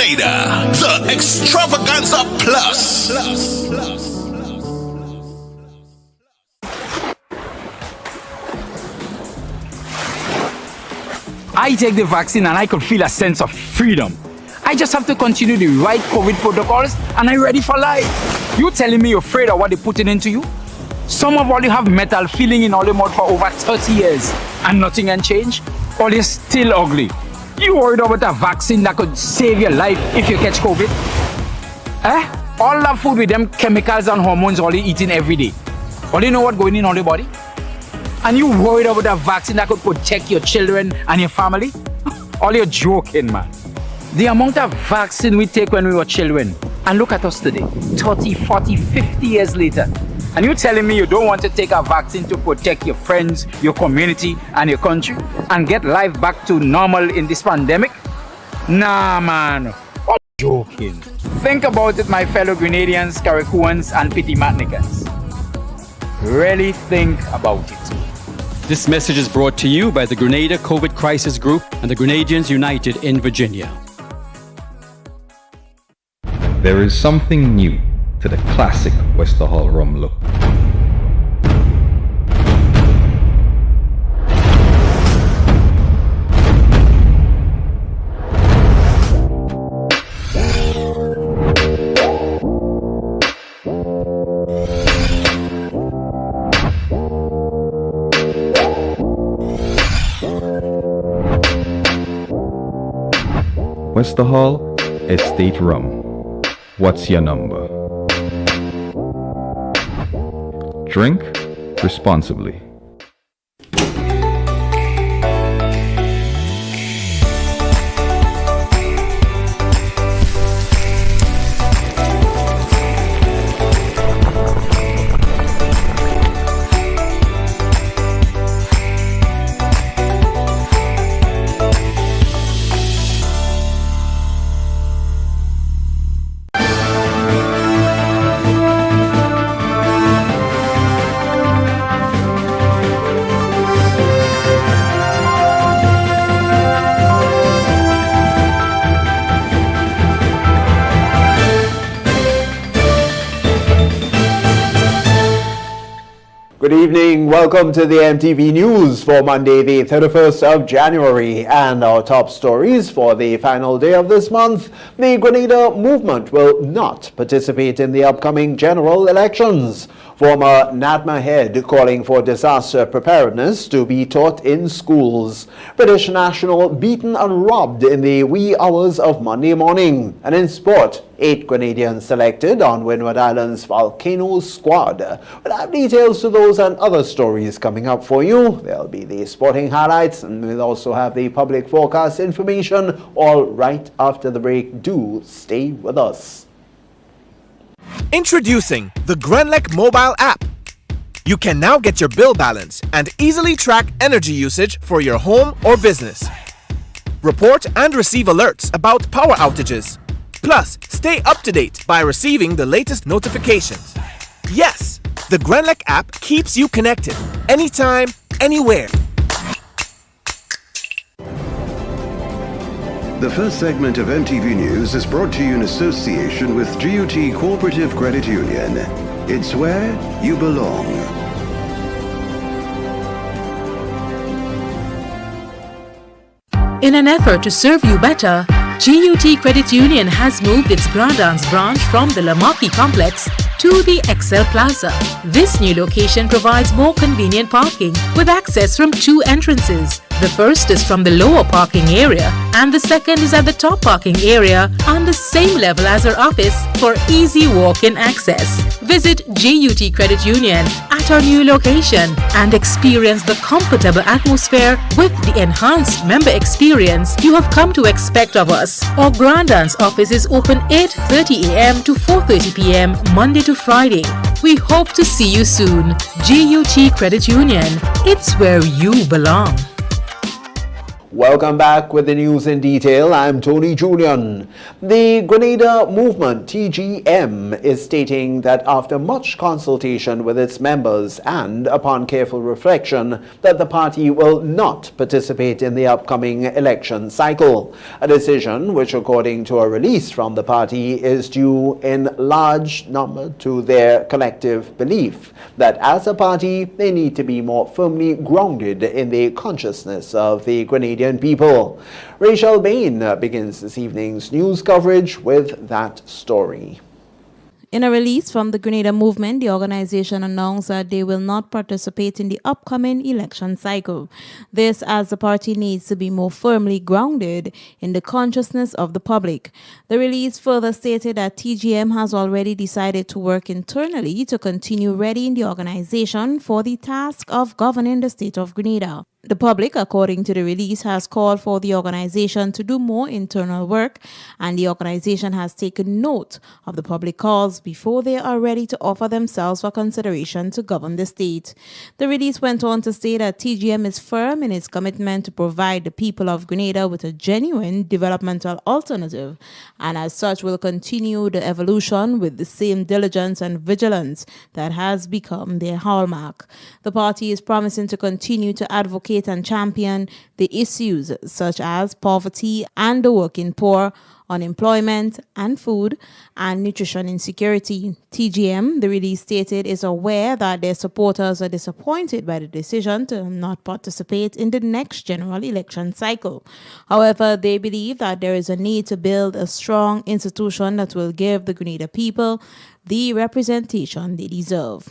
Grenada, the Extravaganza Plus. I take the vaccine and I could feel a sense of freedom. I just have to continue the right COVID protocols and I'm ready for life. You telling me you're afraid of what they're putting into you? Some of all you have metal filling in all your mouth for over 30 years and nothing can change? Or you're still ugly? You worried about a vaccine that could save your life if you catch COVID? All that food with them chemicals and hormones all you eating every day. All you know what going in on your body? And you worried about a vaccine that could protect your children and your family? All you're joking, man. The amount of vaccine we take when we were children, and look at us today, 30, 40, 50 years later. And you telling me you don't want to take a vaccine to protect your friends, your community, and your country, and get life back to normal in this pandemic? Nah, man. What joking? Think about it, my fellow Grenadians, Carriacouans, and Petit Martinicans. Really think about it. This message is brought to you by the Grenada COVID Crisis Group and the Grenadians United in Virginia. There is something new to the classic Wester Hall rum look. Wester Hall Estate Rum. What's your number? Drink responsibly. Good evening. Welcome to the MTV News for Monday, the 31st of January. And our top stories for the final day of this month. The Grenada movement will not participate in the upcoming general elections. Former NADMA head calling for disaster preparedness to be taught in schools. British national beaten and robbed in the wee hours of Monday morning. And in sport, 8 Grenadians selected on Windward Island's Volcano squad. We'll have details to those and other stories coming up for you. There'll be the sporting highlights, and we'll also have the public forecast information, all right after the break. Do stay with us. Introducing the Grenlec mobile app. You can now get your bill balance and easily track energy usage for your home or business. Report and receive alerts about power outages. Plus, stay up to date by receiving the latest notifications. Yes, the Grenlec app keeps you connected anytime, anywhere. The first segment of MTV News is brought to you in association with GUT Cooperative Credit Union. It's where you belong. In an effort to serve you better, GUT Credit Union has moved its Grandans branch from the Lamaki complex to the Excel Plaza. This new location provides more convenient parking with access from 2 entrances. The first is from the lower parking area and the second is at the top parking area on the same level as our office for easy walk-in access. Visit GUT Credit Union at our new location and experience the comfortable atmosphere with the enhanced member experience you have come to expect of us. Our Grandans office is open 8:30 a.m. to 4:30 p.m. Monday to Friday. We hope to see you soon. GUT Credit Union, it's where you belong. Welcome back with the news in detail. I'm Tony Julian. The Grenada Movement, TGM, is stating that after much consultation with its members and upon careful reflection, that the party will not participate in the upcoming election cycle. A decision which, according to a release from the party, is due in large number to their collective belief that as a party they need to be more firmly grounded in the consciousness of the Grenadian people. Rachel Bain begins this evening's news coverage with that story. In a release from the Grenada Movement, the organization announced that they will not participate in the upcoming election cycle. This as the party needs to be more firmly grounded in the consciousness of the public. The release further stated that TGM has already decided to work internally to continue readying the organization for the task of governing the state of Grenada. The public, according to the release, has called for the organization to do more internal work, and the organization has taken note of the public calls before they are ready to offer themselves for consideration to govern the state. The release went on to say that TGM is firm in its commitment to provide the people of Grenada with a genuine developmental alternative, and as such will continue the evolution with the same diligence and vigilance that has become their hallmark. The party is promising to continue to advocate and champion the issues such as poverty and the working poor, unemployment and food and nutrition insecurity. TGM, the release stated, is aware that their supporters are disappointed by the decision to not participate in the next general election cycle. However, they believe that there is a need to build a strong institution that will give the Grenada people the representation they deserve.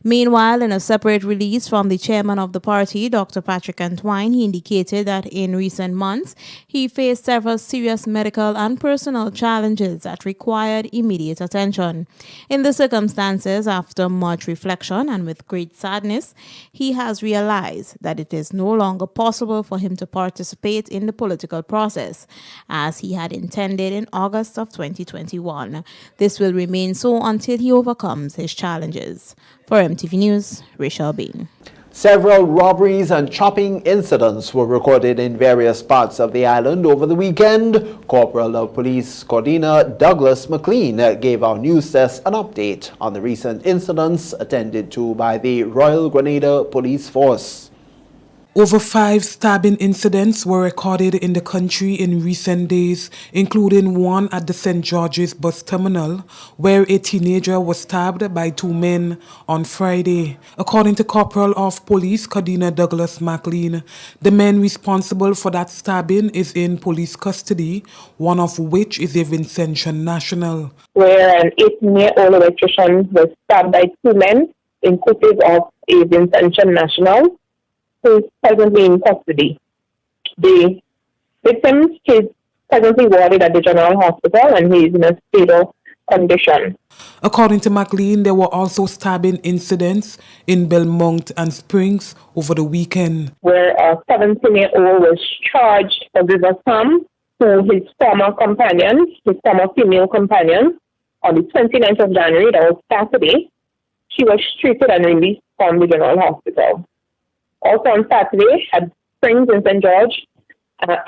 Meanwhile, in a separate release from the chairman of the party, Dr. Patrick Antwine, he indicated that in recent months, he faced several serious medical and personal challenges that required immediate attention. In the circumstances, after much reflection and with great sadness, he has realized that it is no longer possible for him to participate in the political process, as he had intended in August of 2021. This will remain so until he overcomes his challenges. For MTV News, Rachel Bain. Several robberies and chopping incidents were recorded in various parts of the island over the weekend. Corporal of Police Cordina Douglas McLean gave our news desk an update on the recent incidents attended to by the Royal Grenada Police Force. Over 5 stabbing incidents were recorded in the country in recent days, including one at the St. George's bus terminal, where a teenager was stabbed by 2 men on Friday. According to Corporal of Police Cordina Douglas McLean, the man responsible for that stabbing is in police custody, one of which is a Vincentian national. Where an 18-year-old electrician was stabbed by 2 men, inclusive of a Vincentian national, who is presently in custody. The victim is presently warded at the General Hospital and he is in a stable condition. According to McLean, there were also stabbing incidents in Belmont and Springs over the weekend, where a 17-year-old was charged for grievous harm to his former female companion, on the 29th of January, that was Saturday. She was treated and released from the General Hospital. Also on Saturday, at Springs in St. George,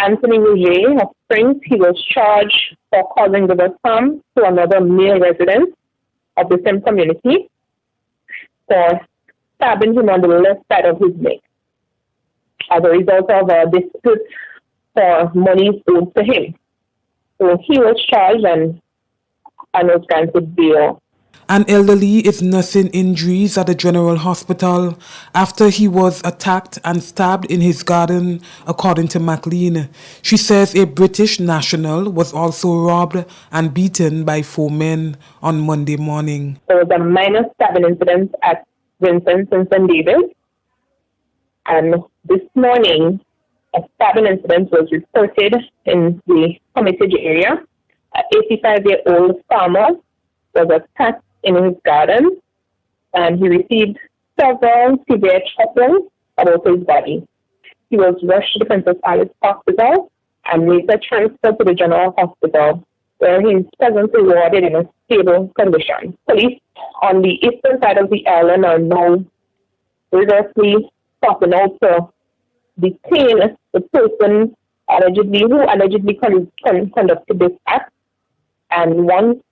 Anthony Rouget of Springs, he was charged for causing grievous harm to another male resident of the same community for stabbing him on the left side of his neck as a result of a dispute for money owed to him. So he was charged and was granted bail. An elderly is nursing injuries at the General Hospital after he was attacked and stabbed in his garden, according to McLean. She says a British national was also robbed and beaten by 4 men on Monday morning. There was a minor stabbing incident at Vincent and St. David. And this morning, a stabbing incident was reported in the Hermitage area. An 85-year-old farmer was attacked in his garden, and he received several severe choppings about his body. He was rushed to the Princess Alice Hospital and later transferred to the General Hospital, where he is presently warded in a stable condition. Police on the eastern side of the island are now rigorously sorting out to detain the person who allegedly conducted this act. And once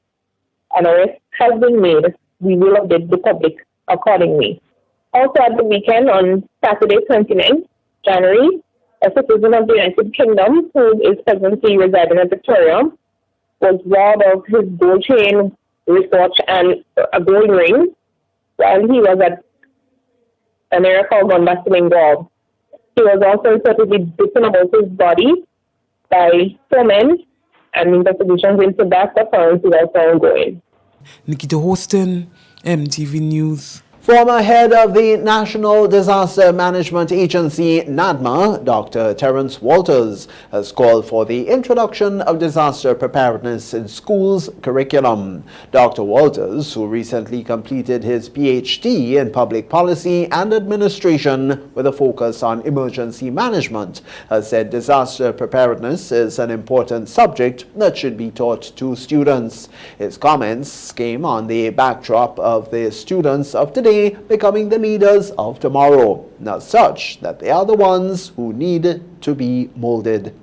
an arrest has been made, we will update the public accordingly. Also at the weekend, on Saturday, 29th January, a citizen of the United Kingdom who is presently residing in Victoria was robbed of his gold chain, wristwatch, and a gold ring while he was at an area called Gonda. He was also reportedly beaten about his body by 4 men, and investigations into that occurrence is also ongoing. Nikita Hostin, MTV News. Former head of the National Disaster Management Agency, NADMA, Dr. Terence Walters, has called for the introduction of disaster preparedness in schools curriculum. Dr. Walters, who recently completed his PhD in public policy and administration with a focus on emergency management, has said disaster preparedness is an important subject that should be taught to students. His comments came on the backdrop of the students of today becoming the leaders of tomorrow, not such that they are the ones who need to be molded.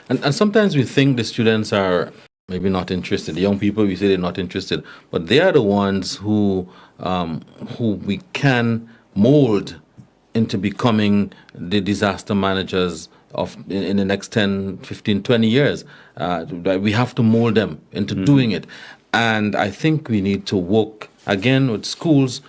And sometimes we think the students are maybe not interested. The young people, we say they're not interested, but they are the ones who we can mold into becoming the disaster managers of in the next 10, 15, 20 years. We have to mold them into doing it. And I think we need to work again with schools,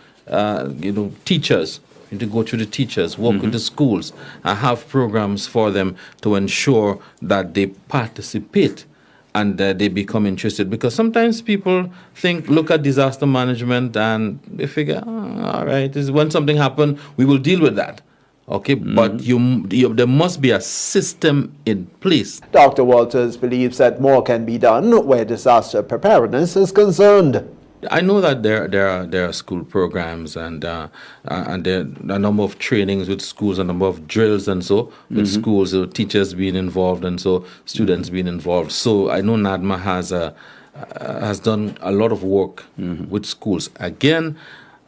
teachers. We need to go through the teachers, work with the schools, and have programs for them to ensure that they participate and they become interested. Because sometimes people look at disaster management and they figure, all right, when something happens, we will deal with that. Okay, but there must be a system in place. Dr. Walters believes that more can be done where disaster preparedness is concerned. I know that there are school programs and there are a number of trainings with schools, a number of drills and so with schools, so teachers being involved and so students being involved. So I know NADMA has done a lot of work with schools. Again,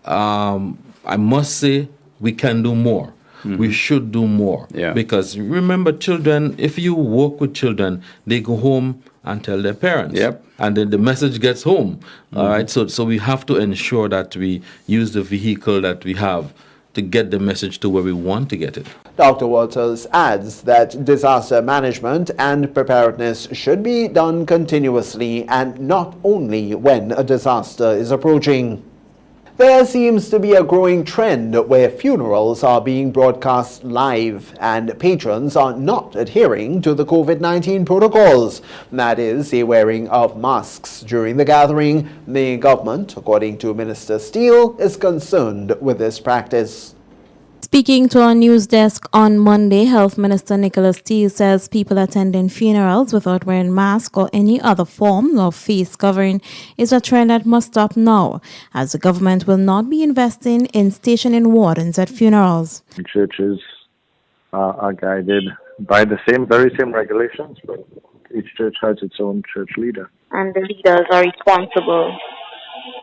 I must say we can do more. We should do more because remember, children, if you work with children, they go home and tell their parents. And then the message gets home. All right. So we have to ensure that we use the vehicle that we have to get the message to where we want to get it. Dr. Walters adds that disaster management and preparedness should be done continuously and not only when a disaster is approaching. There seems to be a growing trend where funerals are being broadcast live and patrons are not adhering to the COVID-19 protocols. That is, the wearing of masks during the gathering. The government, according to Minister Steele, is concerned with this practice. Speaking to our news desk on Monday, Health Minister Nicholas Steele says people attending funerals without wearing masks or any other form of face covering is a trend that must stop now, as the government will not be investing in stationing wardens at funerals. Churches are guided by the very same regulations, but each church has its own church leader. And the leaders are responsible.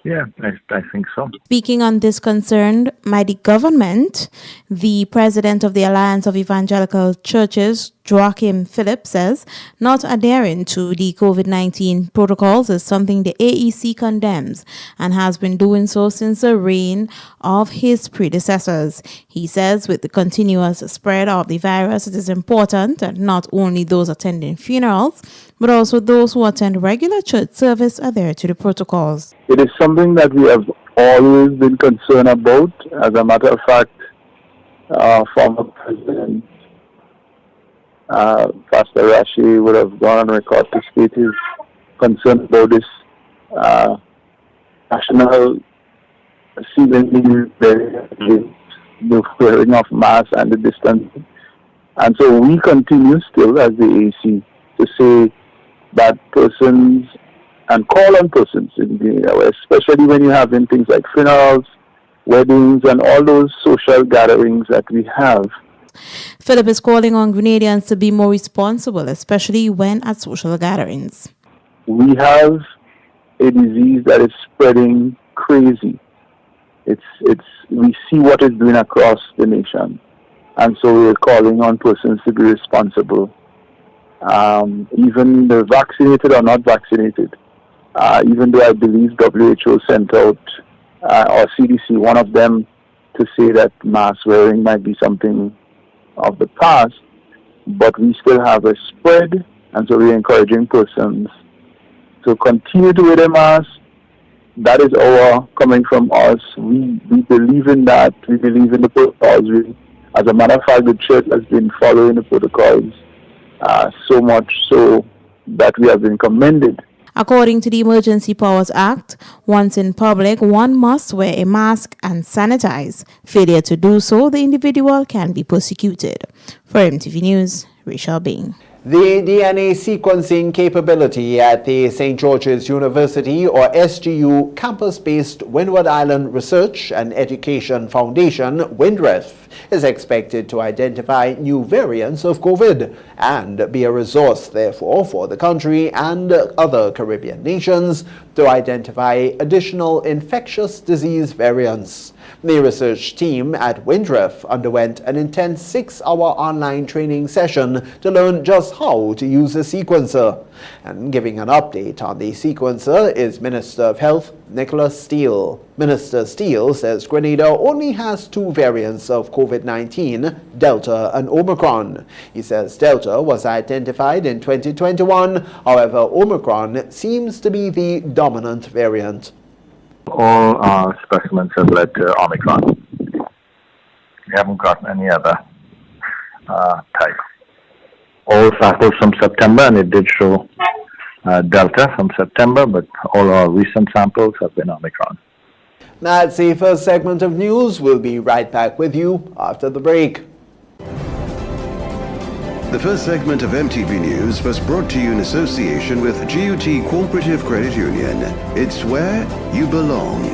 Yeah, I think so. Speaking on this concern by the government, the president of the Alliance of Evangelical Churches, Joachim Phillips, says not adhering to the COVID-19 protocols is something the AEC condemns and has been doing so since the reign of his predecessors. He says with the continuous spread of the virus, it is important that not only those attending funerals, but also those who attend regular church service adhere to the protocols. It is something that we have always been concerned about. As a matter of fact, former President Pastor Rashi would have gone on record to state his concern about this national seemingly the wearing of masks and the distancing. And so we continue still as the AC to say that persons and call on persons, especially when you have in things like funerals, weddings, and all those social gatherings that we have. Philip is calling on Grenadians to be more responsible, especially when at social gatherings. We have a disease that is spreading crazy. We see what it's doing across the nation. And so we're calling on persons to be responsible. Even the vaccinated or not vaccinated. Even though I believe WHO sent out, or CDC, one of them, to say that mask wearing might be something of the past, but we still have a spread, and so we're encouraging persons to continue to wear their mask. That is our coming from us. We believe in that. We believe in the protocols. As a matter of fact, the church has been following the protocols so much so that we have been commended. According to the Emergency Powers Act, once in public, one must wear a mask and sanitize. Failure to do so, the individual can be prosecuted. For MTV News, Rachel Bain. The DNA sequencing capability at the St. George's University, or SGU, campus-based Windward Island Research and Education Foundation, WINDREF, is expected to identify new variants of COVID and be a resource, therefore, for the country and other Caribbean nations to identify additional infectious disease variants. The research team at WINDREF underwent an intense 6-hour online training session to learn just how to use the sequencer. And giving an update on the sequencer is Minister of Health Nicholas Steele. Minister Steele says Grenada only has 2 variants of COVID-19, Delta and Omicron. He says Delta was identified in 2021, however Omicron seems to be the dominant variant. All specimens have led to Omicron. We haven't gotten any other type. All samples from September, and it did show Delta from September, but all our recent samples have been Omicron. That's the first segment of news. We'll be right back with you after the break. The first segment of MTV News was brought to you in association with GUT Cooperative Credit Union. It's where you belong.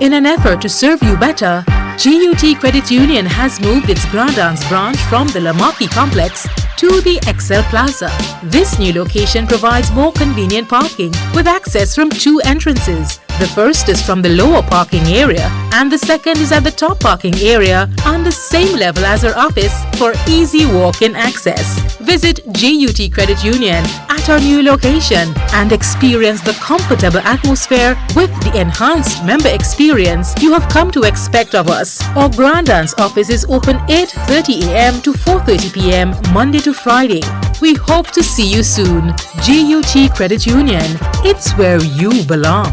In an effort to serve you better, GUT Credit Union has moved its Grandans branch from the Lamaki complex to the Excel Plaza. This new location provides more convenient parking with access from 2 entrances. The first is from the lower parking area and the second is at the top parking area on the same level as our office for easy walk-in access. Visit GUT Credit Union at our new location and experience the comfortable atmosphere with the enhanced member experience you have come to expect of us. Our Grandans office is open 8:30 a.m. to 4:30 p.m. Monday to Friday. We hope to see you soon. GUT Credit Union. It's where you belong.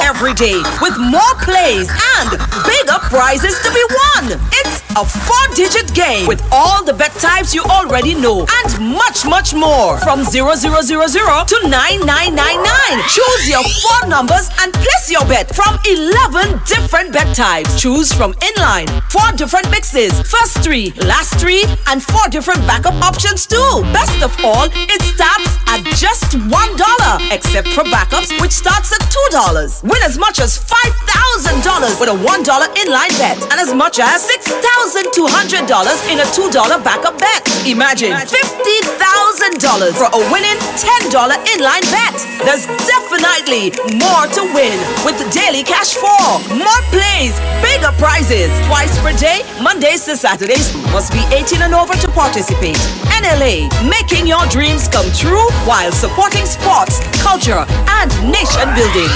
Every day with more plays and bigger prizes to be won. It's a 4-digit game with all the bet types you already know and much more from 0000 to 9999. Choose your 4 numbers and place your bet from 11 different bet types. Choose from inline, 4 different mixes, first 3, last 3, and 4 different backup options too. Best of all, it starts at just $1, except for backups, which starts at $2. Win as much as $5,000 with a $1 inline bet and as much as $6,200 in a $2 backup bet. Imagine $50,000 for a winning $10 inline bet. There's definitely more to win with Daily Cash 4. More plays, bigger prizes, twice per day, Mondays to Saturdays. Must be 18 and over to participate. NLA, making your dreams come true while supporting sports, culture, and nation building.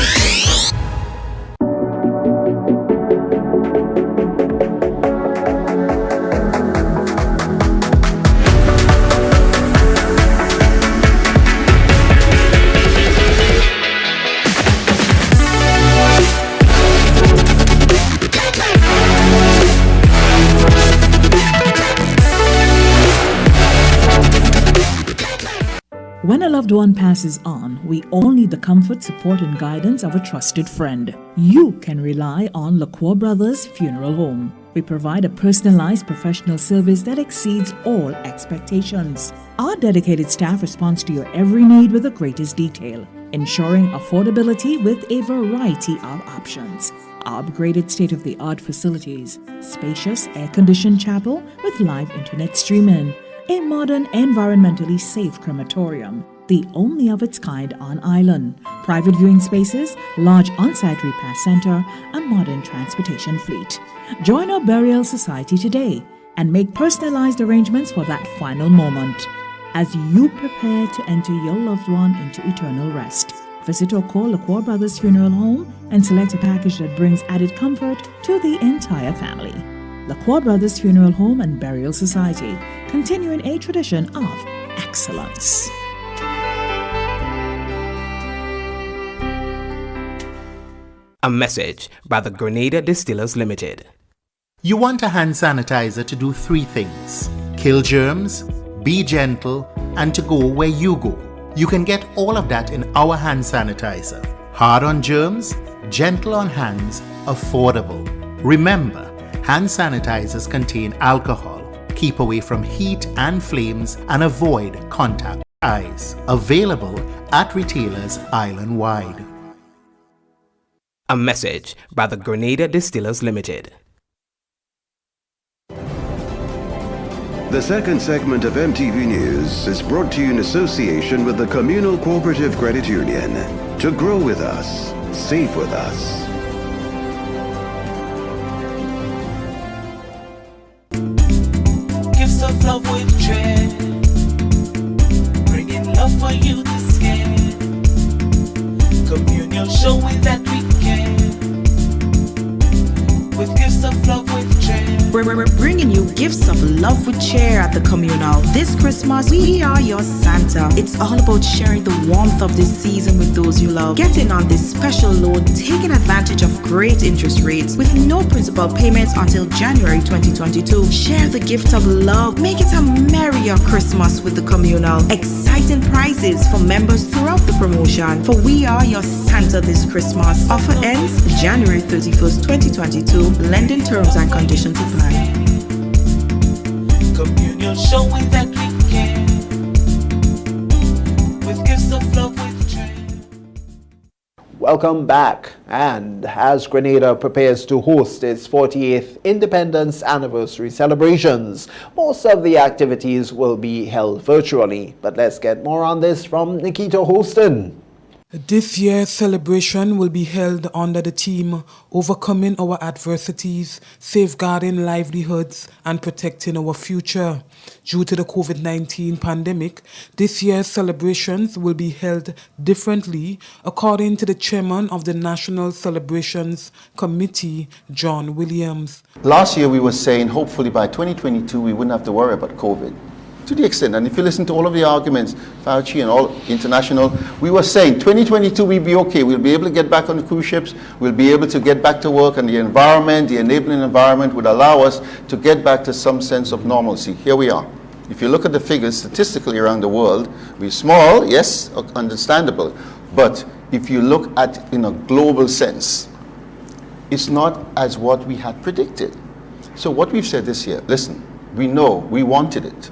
When a loved one passes on, we all need the comfort, support, and guidance of a trusted friend. You can rely on LaCroix Brothers Funeral Home. We provide a personalized professional service that exceeds all expectations. Our dedicated staff responds to your every need with the greatest detail, ensuring affordability with a variety of options. Our upgraded state-of-the-art facilities, spacious air-conditioned chapel with live internet streaming, a modern, environmentally safe crematorium, the only of its kind on island, private viewing spaces, large on-site repast center, a modern transportation fleet. Join our burial society today and make personalized arrangements for that final moment as you prepare to enter your loved one into eternal rest. Visit or call LaCroix Brothers Funeral Home and select a package that brings added comfort to the entire family. LaCroix Brothers Funeral Home and Burial Society, continuing a tradition of excellence. A message by the Grenada Distillers Limited. You want a hand sanitizer to do 3 things: kill germs, be gentle, and to go where you go. You can get all of that in our hand sanitizer. Hard on germs, gentle on hands, affordable. Remember, hand sanitizers contain alcohol. Keep away from heat and flames and avoid contact eyes. Available at retailers island-wide. A message by the Grenada Distillers Limited. The second segment of MTV News is brought to you in association with the Communal Cooperative Credit Union. To grow with us, save with us. Gifts of love with dread, bringing love for you this year. Communion showing that we care, with gifts of love with dread. We're bringing you gifts of love with cheer at the Communal. This Christmas, we are your Santa. It's all about sharing the warmth of this season with those you love. Get in on this special loan, taking advantage of great interest rates with no principal payments until January 2022. Share the gift of love. Make it a merrier Christmas with the Communal. Exciting prizes for members throughout the promotion. For we are your Santa this Christmas. Offer ends January 31st, 2022. Lending terms and conditions apply. Communion showing that we care, with gifts of love with joy. Welcome back. And as Grenada prepares to host its 48th Independence Anniversary celebrations, most of the activities will be held virtually. But let's get more on this from Nikita Holston. This year's celebration will be held under the theme Overcoming Our Adversities, Safeguarding Livelihoods and Protecting Our Future. Due to the COVID-19 pandemic, this year's celebrations will be held differently, according to the chairman of the National Celebrations Committee, John Williams. Last year we were saying hopefully by 2022 we wouldn't have to worry about COVID. To the extent, and if you listen to all of the arguments, Fauci and all international, we were saying 2022 we'll be okay, we'll be able to get back on the cruise ships, we'll be able to get back to work, and the environment, the enabling environment would allow us to get back to some sense of normalcy. Here we are. If you look at the figures statistically around the world, we're small, yes, understandable, but if you look at in a global sense, it's not as what we had predicted. So what we've said this year, listen, we know, we wanted it.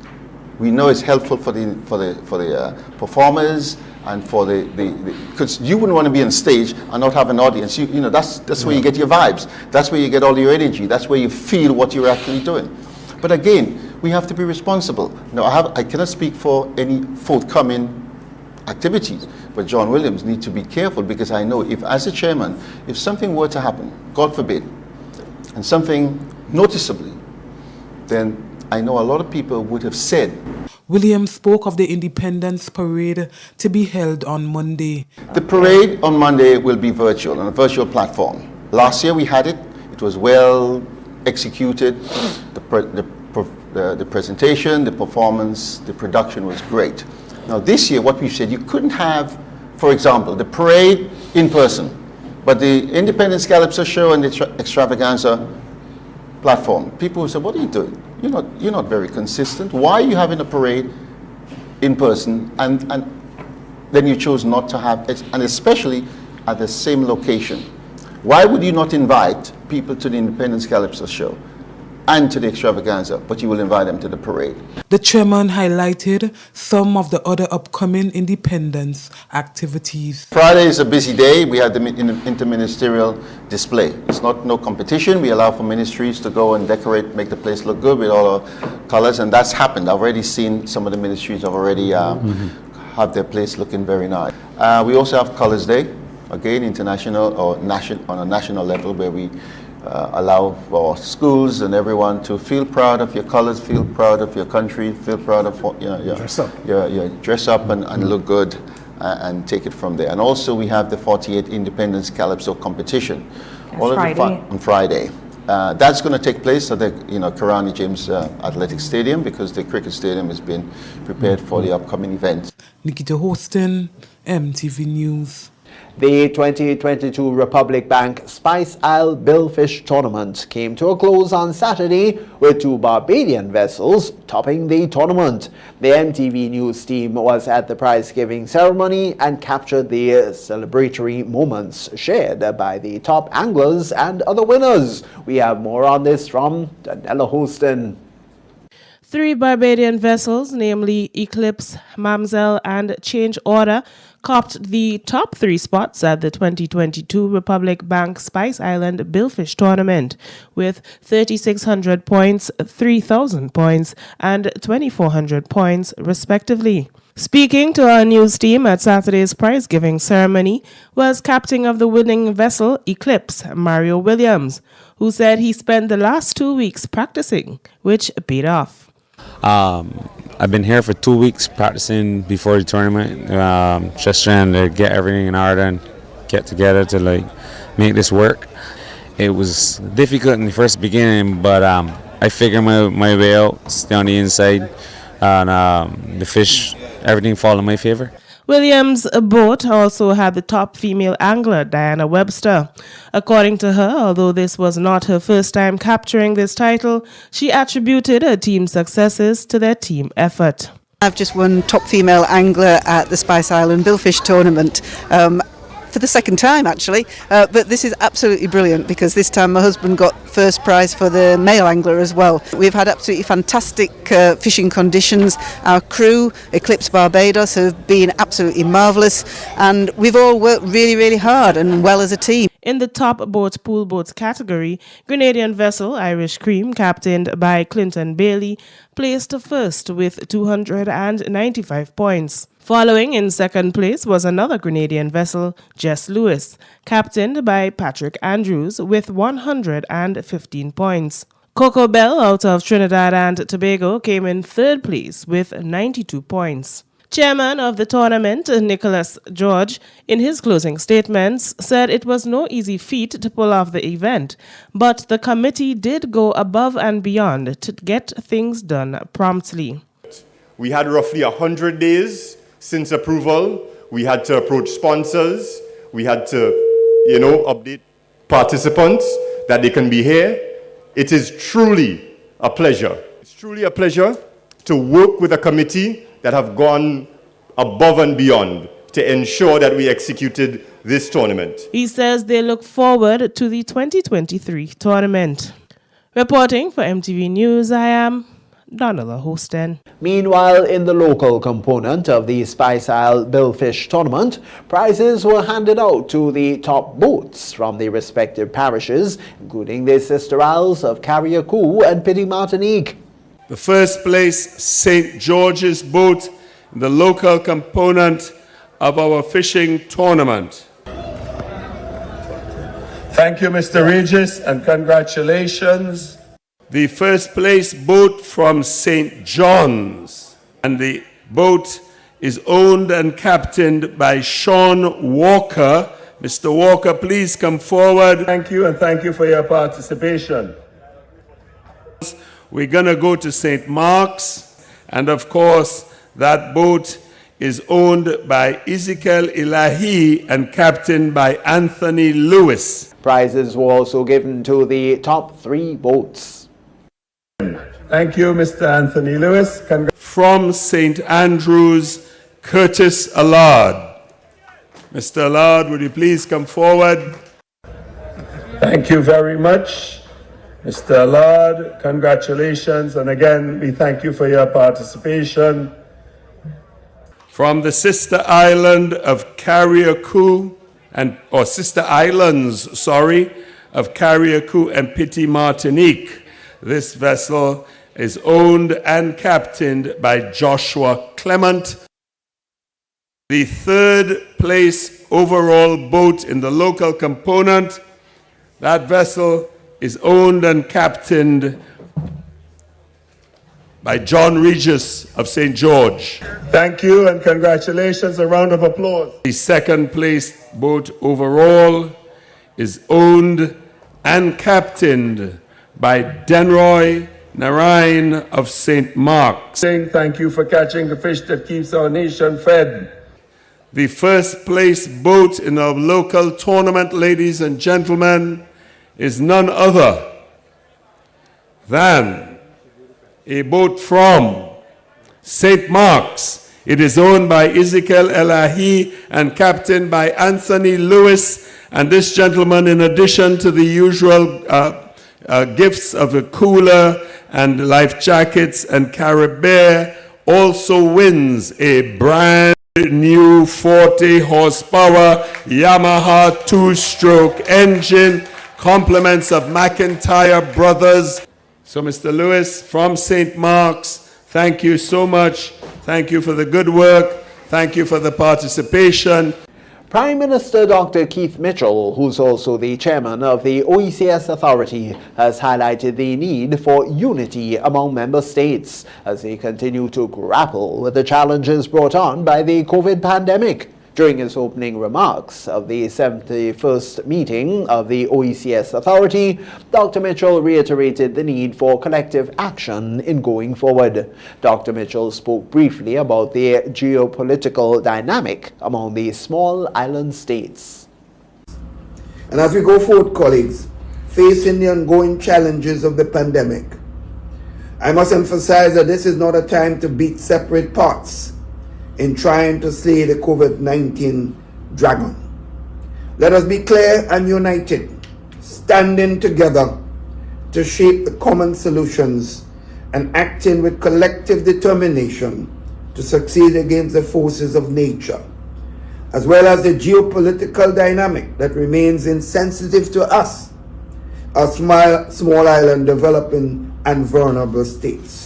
We know it's helpful for the performers and for because you wouldn't want to be on stage and not have an audience. You know that's where you get your vibes. That's where you get all your energy. That's where you feel what you're actually doing. But again, we have to be responsible. Now I cannot speak for any forthcoming activities, but John Williams needs to be careful, because I know if as a chairman, if something were to happen, God forbid, and something noticeably, then I know a lot of people would have said. Williams spoke of the Independence Parade to be held on Monday. The parade on Monday will be virtual, on a virtual platform. Last year we had it. It was well executed. The presentation, the performance, the production was great. Now this year what we've said, you couldn't have, for example, the parade in person, but the Independence Calypso show and the extravaganza platform. People will say, what are you doing? You're not very consistent. Why are you having a parade in person and then you chose not to have it, and especially at the same location. Why would you not invite people to the Independence Calypso show and to the extravaganza, but you will invite them to the parade? The chairman highlighted some of the other upcoming independence activities. Friday is a busy day. We have the interministerial display. It's not no competition. We allow for ministries to go and decorate, make the place look good with all our colors, and that's happened. I've already seen some of the ministries have already have their place looking very nice. We also have Colors Day, again international or on a national level, where we allow for schools and everyone to feel proud of your colors, feel proud of your country, feel proud of your dress up and look good, and take it from there. And also we have the 48th Independence Calypso competition. On Friday. That's going to take place at the Karani James Athletic Stadium, because the cricket stadium has been prepared for the upcoming event. Nikita Hostin, MTV News. The 2022 Republic Bank Spice Isle Billfish Tournament came to a close on Saturday, with 2 Barbadian vessels topping the tournament. The MTV News team was at the prize-giving ceremony and captured the celebratory moments shared by the top anglers and other winners. We have more on this from Daniela Hostin. 3 Barbadian vessels, namely Eclipse, Mamselle, and Change Order, copped the top 3 spots at the 2022 Republic Bank Spice Island Billfish Tournament with 3,600 points, 3,000 points, and 2,400 points, respectively. Speaking to our news team at Saturday's prize-giving ceremony was captain of the winning vessel, Eclipse, Mario Williams, who said he spent the last 2 weeks practicing, which paid off. I've been here for 2 weeks practicing before the tournament, just trying to get everything in order and get together to make this work. It was difficult in the first beginning, but I figured my way out, stay on the inside, and the fish, everything fall in my favor. Williams' boat also had the top female angler, Diana Webster. According to her, although this was not her first time capturing this title, she attributed her team's successes to their team effort. I've just won top female angler at the Spice Island Billfish Tournament. For the second time, actually, but this is absolutely brilliant, because this time my husband got first prize for the male angler as well. We've had absolutely fantastic fishing conditions. Our crew, Eclipse Barbados, have been absolutely marvellous, and we've all worked really, really hard and well as a team. In the top boat pool boats category, Grenadian vessel Irish Cream, captained by Clinton Bailey, placed first with 295 points. Following in second place was another Grenadian vessel, Jess Lewis, captained by Patrick Andrews with 115 points. Coco Bell out of Trinidad and Tobago came in third place with 92 points. Chairman of the tournament, Nicholas George, in his closing statements, said it was no easy feat to pull off the event, but the committee did go above and beyond to get things done promptly. We had roughly 100 days since approval. We had to approach sponsors. We had to, update participants that they can be here. It is truly a pleasure. It's truly a pleasure to work with a committee that have gone above and beyond to ensure that we executed this tournament. He says they look forward to the 2023 tournament. Reporting for MTV News, I am Donella Hostin. Meanwhile, in the local component of the Spice Isle Billfish Tournament, prizes were handed out to the top boats from the respective parishes, including the sister isles of Carriacou and Petit Martinique. The first place St. George's boat in the local component of our fishing tournament. Thank you, Mr. Regis, and congratulations. The first place boat from St. John's, and the boat is owned and captained by Sean Walker. Mr. Walker, please come forward. Thank you, and thank you for your participation. We're going to go to St. Mark's, and of course, that boat is owned by Ezekiel Ilahi and captained by Anthony Lewis. Prizes were also given to the top 3 boats. Thank you, Mr. Anthony Lewis. From St. Andrews, Curtis Allard. Mr. Allard, would you please come forward? Thank you very much, Mr. Allard. Congratulations, and again, we thank you for your participation. From the sister island of Carriacou, sister islands, of Carriacou and Petit Martinique, this vessel is owned and captained by Joshua Clement. The third place overall boat in the local component, that vessel is owned and captained by John Regis of St. George. Thank you and congratulations. A round of applause. The second place boat overall is owned and captained by Denroy Narain of St. Mark's. Thank you for catching the fish that keeps our nation fed. The first place boat in our local tournament, ladies and gentlemen, is none other than a boat from St. Mark's. It is owned by Ezekiel Elahi and captained by Anthony Lewis. And this gentleman, in addition to the usual gifts of a cooler and life jackets and Caribbean, also wins a brand new 40 horsepower Yamaha 2-stroke engine, compliments of McIntyre Brothers. So Mr. Lewis from St. Mark's, thank you so much. Thank you for the good work. Thank you for the participation. Prime Minister Dr. Keith Mitchell, who's also the chairman of the OECS Authority, has highlighted the need for unity among member states as they continue to grapple with the challenges brought on by the COVID pandemic. During his opening remarks of the 71st meeting of the OECS Authority, Dr. Mitchell reiterated the need for collective action in going forward. Dr. Mitchell spoke briefly about the geopolitical dynamic among the small island states. And as we go forward, colleagues, facing the ongoing challenges of the pandemic, I must emphasize that this is not a time to beat separate parts in trying to slay the COVID-19 dragon. Let us be clear and united, standing together to shape the common solutions and acting with collective determination to succeed against the forces of nature, as well as the geopolitical dynamic that remains insensitive to us, a small island developing and vulnerable states.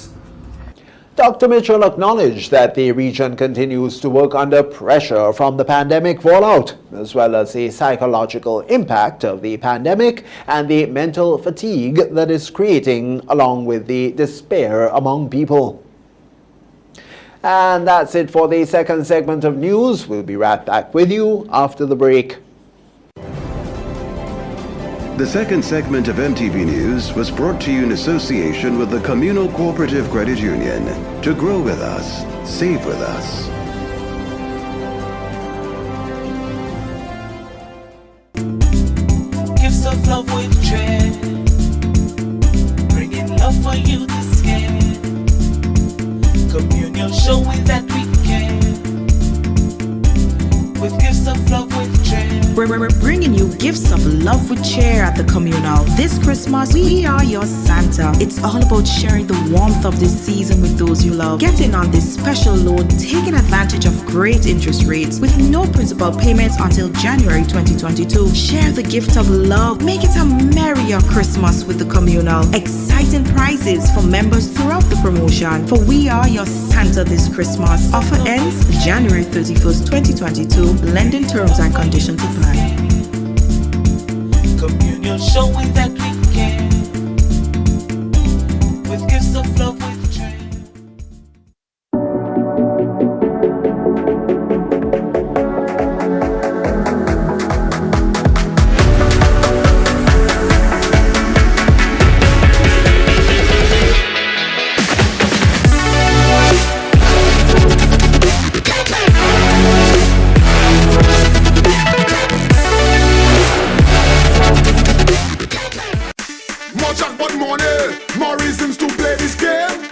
Dr. Mitchell acknowledged that the region continues to work under pressure from the pandemic fallout, as well as the psychological impact of the pandemic and the mental fatigue that is creating, along with the despair among people. And that's it for the second segment of news. We'll be right back with you after the break. The second segment of MTV News was brought to you in association with the Communal Cooperative Credit Union. To grow with us, save with us. Gifts of love with dread, bringing love for you this year. Communion showing that we care, with gifts of love with dread. We're bringing you gifts of love with cheer at the communal. This Christmas, we are your Santa. It's all about sharing the warmth of this season with those you love. Get in on this special loan, taking advantage of great interest rates with no principal payments until January 2022. Share the gift of love. Make it a merrier Christmas with the communal. Exciting prizes for members throughout the promotion. For we are your Santa this Christmas. Offer ends January 31st, 2022. Lending terms and conditions apply. Communion showing that we care, with gifts of love with joy. More jackpot money, more reasons to play this game.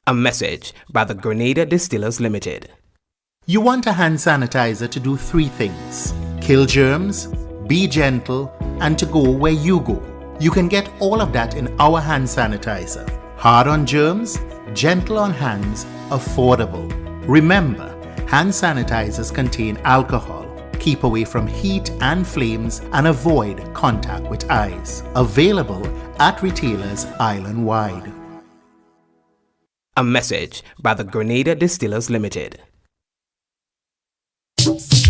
A message by the Grenada Distillers Limited. You want a hand sanitizer to do three things: kill germs, be gentle, and to go where you go. You can get all of that in our hand sanitizer. Hard on germs, gentle on hands, affordable. Remember, hand sanitizers contain alcohol. Keep away from heat and flames and avoid contact with eyes. Available at retailers island-wide. A message by the Grenada Distillers Limited.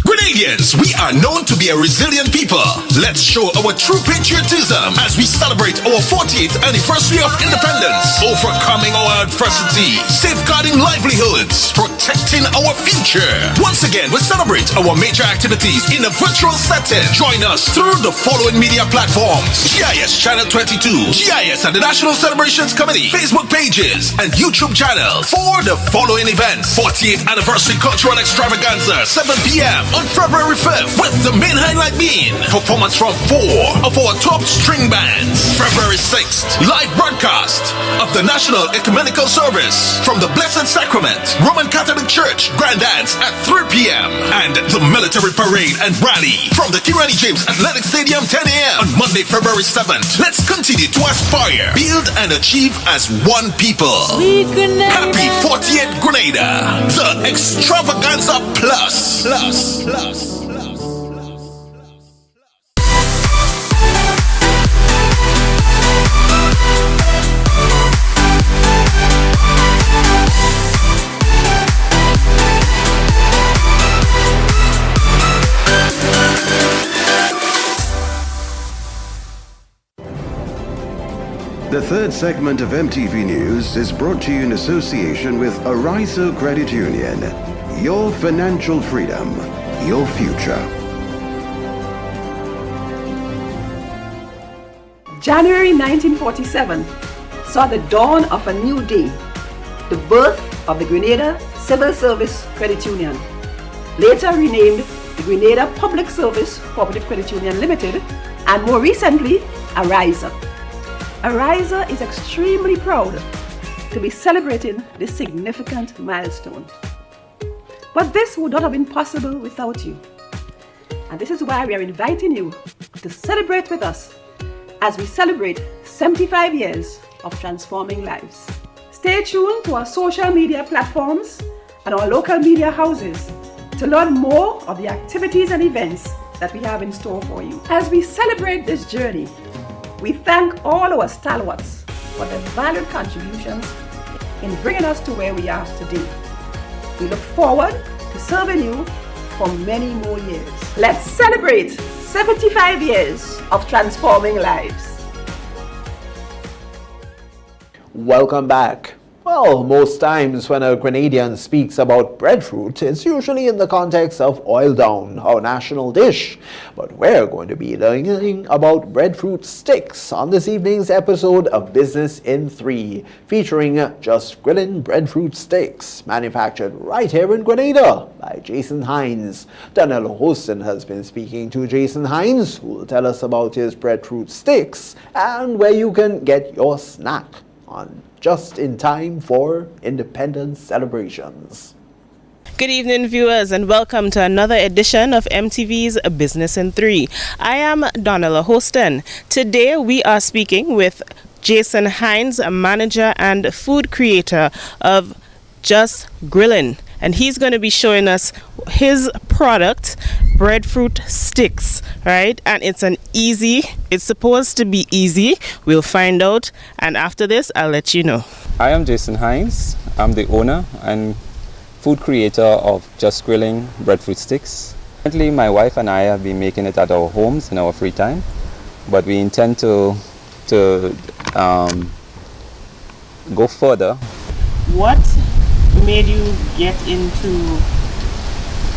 Grenadians, we are known to be a resilient people. Let's show our true patriotism as we celebrate our 40th anniversary of independence, overcoming our adversity, safeguarding livelihoods, protecting our future. Once again, we celebrate our major activities in a virtual setting. Join us through the following media platforms: GIS Channel 22, GIS and the National Celebrations Committee, Facebook pages, and YouTube channel for the following events: 40th Anniversary Cultural Extravaganza, 7 p.m. on February 5th, with the main highlight being performance from 4 of our top string bands. February 6th, live broadcast of the National Ecumenical Service from the Blessed Sacrament, Roman Catholic Church, Grand Dance at 3 p.m. and the military parade and rally from the Kirani James Athletic Stadium 10 a.m. on Monday, February 7th. Let's continue to aspire, build and achieve as one people. Happy 40th Grenada, the Extravaganza Plus. The third segment of MTV News is brought to you in association with Arizo Credit Union. Your financial freedom, your future. January 1947 saw the dawn of a new day, the birth of the Grenada Civil Service Credit Union, later renamed the Grenada Public Service Cooperative Credit Union Limited, and more recently, Arizo. Arizo is extremely proud to be celebrating this significant milestone. But this would not have been possible without you. And this is why we are inviting you to celebrate with us as we celebrate 75 years of transforming lives. Stay tuned to our social media platforms and our local media houses to learn more of the activities and events that we have in store for you. As we celebrate this journey, we thank all our stalwarts for their valued contributions in bringing us to where we are today. We look forward to serving you for many more years. Let's celebrate 75 years of transforming lives. Welcome back. Well, most times when a Grenadian speaks about breadfruit, it's usually in the context of oil down, our national dish. But we're going to be learning about breadfruit sticks on this evening's episode of Business in 3, featuring Just Grilling Breadfruit Sticks, manufactured right here in Grenada by Jason Hines. Danilo Hostin has been speaking to Jason Hines, who will tell us about his breadfruit sticks and where you can get your snack on just in time for independence celebrations. Good evening, viewers, and welcome to another edition of MTV's Business in 3. I am Donella Hostin. Today we are speaking with Jason Hines, a manager and food creator of Just Grilling, and he's going to be showing us his product, breadfruit sticks, right? And it's supposed to be easy. We'll find out, and after this I'll let you know. I am Jason Hines. I'm the owner and food creator of Just Grilling Breadfruit Sticks. Currently my wife and I have been making it at our homes in our free time, but we intend to go further. What made you get into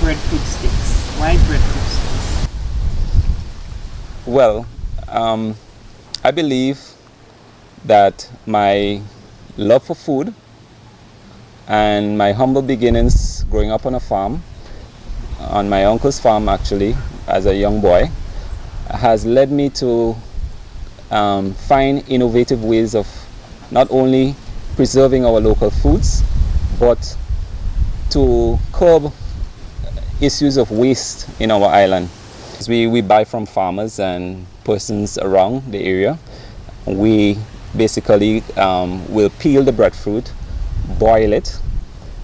breadfruit sticks? Why breadfruit sticks? Well, I believe that my love for food and my humble beginnings growing up on a farm, on my uncle's farm actually, as a young boy, has led me to find innovative ways of not only preserving our local foods, but to curb issues of waste in our island. We buy from farmers and persons around the area. We basically will peel the breadfruit, boil it,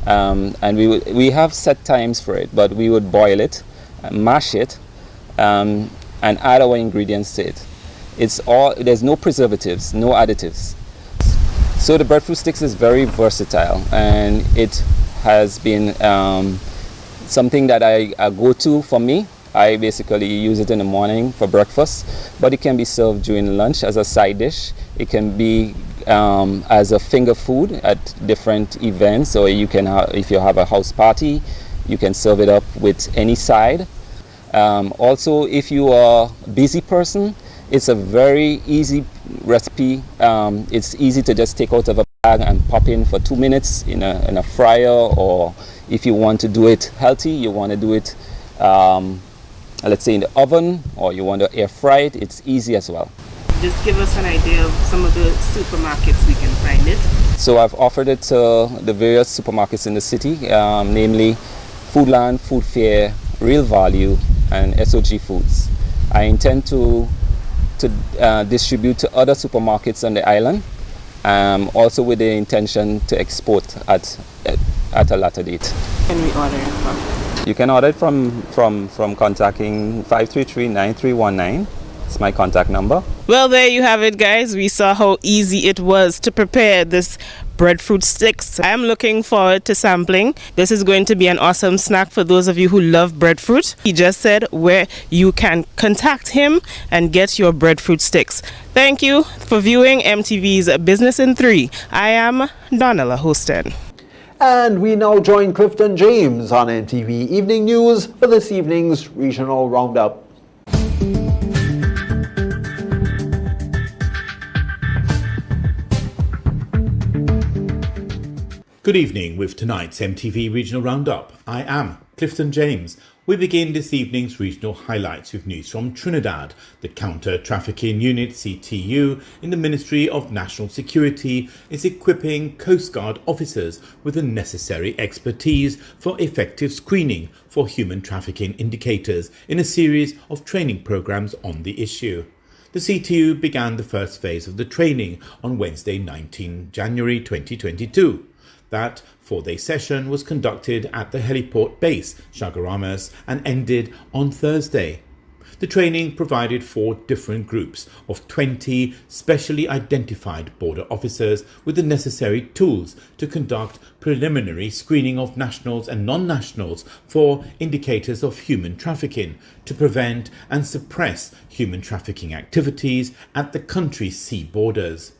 and we have set times for it, but we would boil it, mash it, and add our ingredients to it. There's no preservatives, no additives. So the breadfruit sticks is very versatile, and it has been something that I go to for me. I basically use it in the morning for breakfast, but it can be served during lunch as a side dish. It can be as a finger food at different events, or you can if you have a house party, you can serve it up with any side. Also, if you are a busy person, it's a very easy recipe. It's easy to just take out of a bag and pop in for 2 minutes in a fryer, or if you want to do it healthy, you want to do it let's say in the oven, or you want to air fry it, it's easy as well. Just give us an idea of some of the supermarkets we can find it. So I've offered it to the various supermarkets in the city, namely Foodland, Food Fair, Real Value, and SOG Foods. I intend to distribute to other supermarkets on the island, also with the intention to export at a later date. Can we order it from? You can order it from contacting 533-9319. It's my contact number. Well, there you have it, guys. We saw how easy it was to prepare this breadfruit sticks. I am looking forward to sampling. This is going to be an awesome snack for those of you who love breadfruit. He just said where you can contact him and get your breadfruit sticks. Thank you for viewing MTV's Business in 3. I am Donella Hostin. And we now join Clifton James on MTV Evening News for this evening's Regional Roundup. Good evening with tonight's MTV Regional Roundup. I am Clifton James. We begin this evening's regional highlights with news from Trinidad. The Counter-Trafficking Unit, CTU, in the Ministry of National Security is equipping Coast Guard officers with the necessary expertise for effective screening for human trafficking indicators in a series of training programs on the issue. The CTU began the first phase of the training on Wednesday, 19 January 2022. That four-day session was conducted at the heliport base, Chaguaramas, and ended on Thursday. The training provided 4 different groups of 20 specially identified border officers with the necessary tools to conduct preliminary screening of nationals and non-nationals for indicators of human trafficking to prevent and suppress human trafficking activities at the country's sea borders.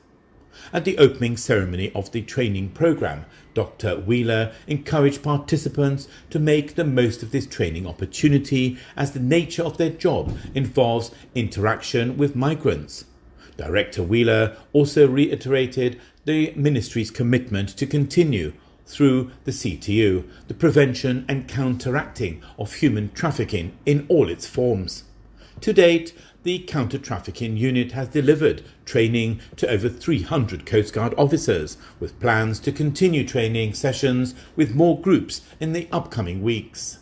At the opening ceremony of the training program, Dr. Wheeler encouraged participants to make the most of this training opportunity as the nature of their job involves interaction with migrants. Director Wheeler also reiterated the ministry's commitment to continue through the CTU the prevention and counteracting of human trafficking in all its forms. To date, the Counter-Trafficking Unit has delivered training to over 300 Coast Guard officers, with plans to continue training sessions with more groups in the upcoming weeks.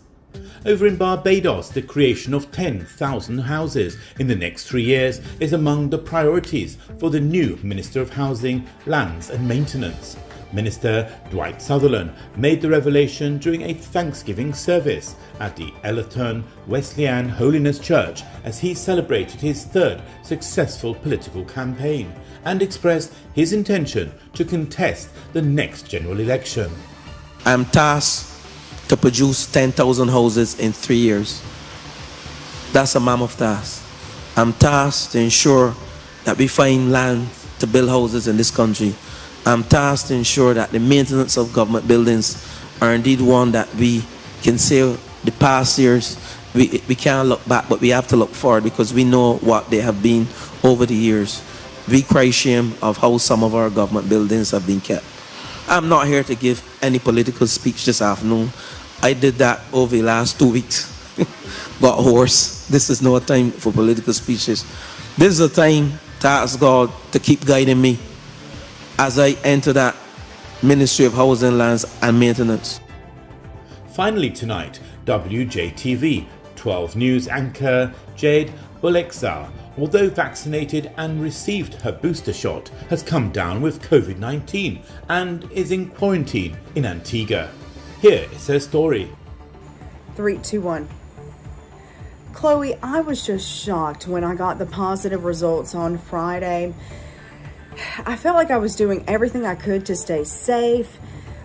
Over in Barbados, the creation of 10,000 houses in the next 3 years is among the priorities for the new Minister of Housing, Lands and Maintenance. Minister Dwight Sutherland made the revelation during a Thanksgiving service at the Ellerton Wesleyan Holiness Church as he celebrated his 3rd successful political campaign and expressed his intention to contest the next general election. I am tasked to produce 10,000 houses in 3 years. That's a mammoth task. I'm tasked to ensure that we find land to build houses in this country. I'm tasked to ensure that the maintenance of government buildings are indeed one that we can say the past years, we can't look back, but we have to look forward because we know what they have been over the years. We cry shame of how some of our government buildings have been kept. I'm not here to give any political speech this afternoon. I did that over the last 2 weeks. Got hoarse. This is no time for political speeches. This is a time to ask God to keep guiding me as I enter that Ministry of Housing, Lands and Maintenance. Finally tonight, WJTV 12 News anchor Jade Bulekza, although vaccinated and received her booster shot, has come down with COVID-19 and is in quarantine in Antigua. Here is her story. 3, 2, 1. Chloe, I was just shocked when I got the positive results on Friday. I felt like I was doing everything I could to stay safe.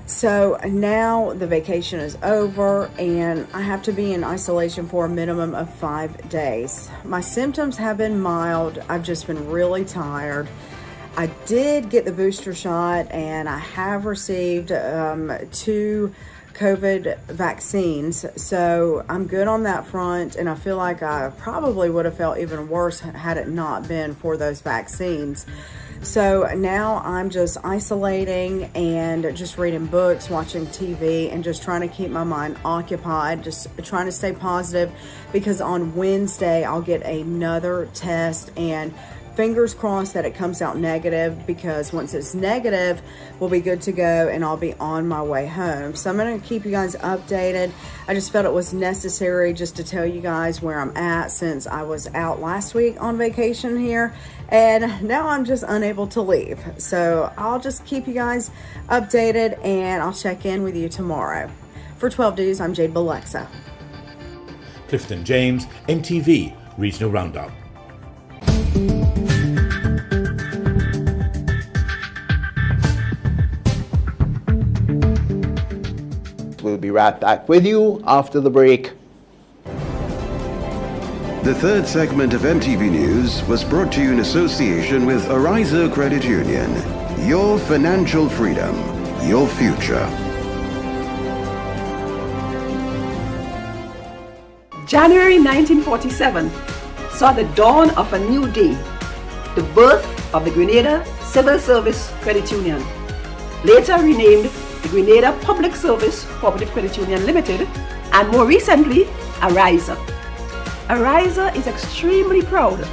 So now the vacation is over and I have to be in isolation for a minimum of 5 days. My symptoms have been mild. I've just been really tired. I did get the booster shot and I have received 2 COVID vaccines. So I'm good on that front, and I feel like I probably would have felt even worse had it not been for those vaccines. So now I'm just isolating and just reading books, watching TV, and just trying to keep my mind occupied, just trying to stay positive, because on Wednesday I'll get another test, and fingers crossed that it comes out negative, because once it's negative, we'll be good to go and I'll be on my way home. So I'm going to keep you guys updated. I just felt it was necessary just to tell you guys where I'm at, since I was out last week on vacation here and now I'm just unable to leave. So I'll just keep you guys updated and I'll check in with you tomorrow. For 12 News, I'm Jade Bulekza. Clifton James, MTV Regional Roundup. We'll be right back with you after the break. The third segment of MTV News was brought to you in association with Ariza Credit Union. Your financial freedom, your future. January 1947 saw the dawn of a new day, the birth of the Grenada Civil Service Credit Union, later renamed the Grenada Public Service Cooperative Credit Union Limited, and more recently, Ariza. Ariza is extremely proud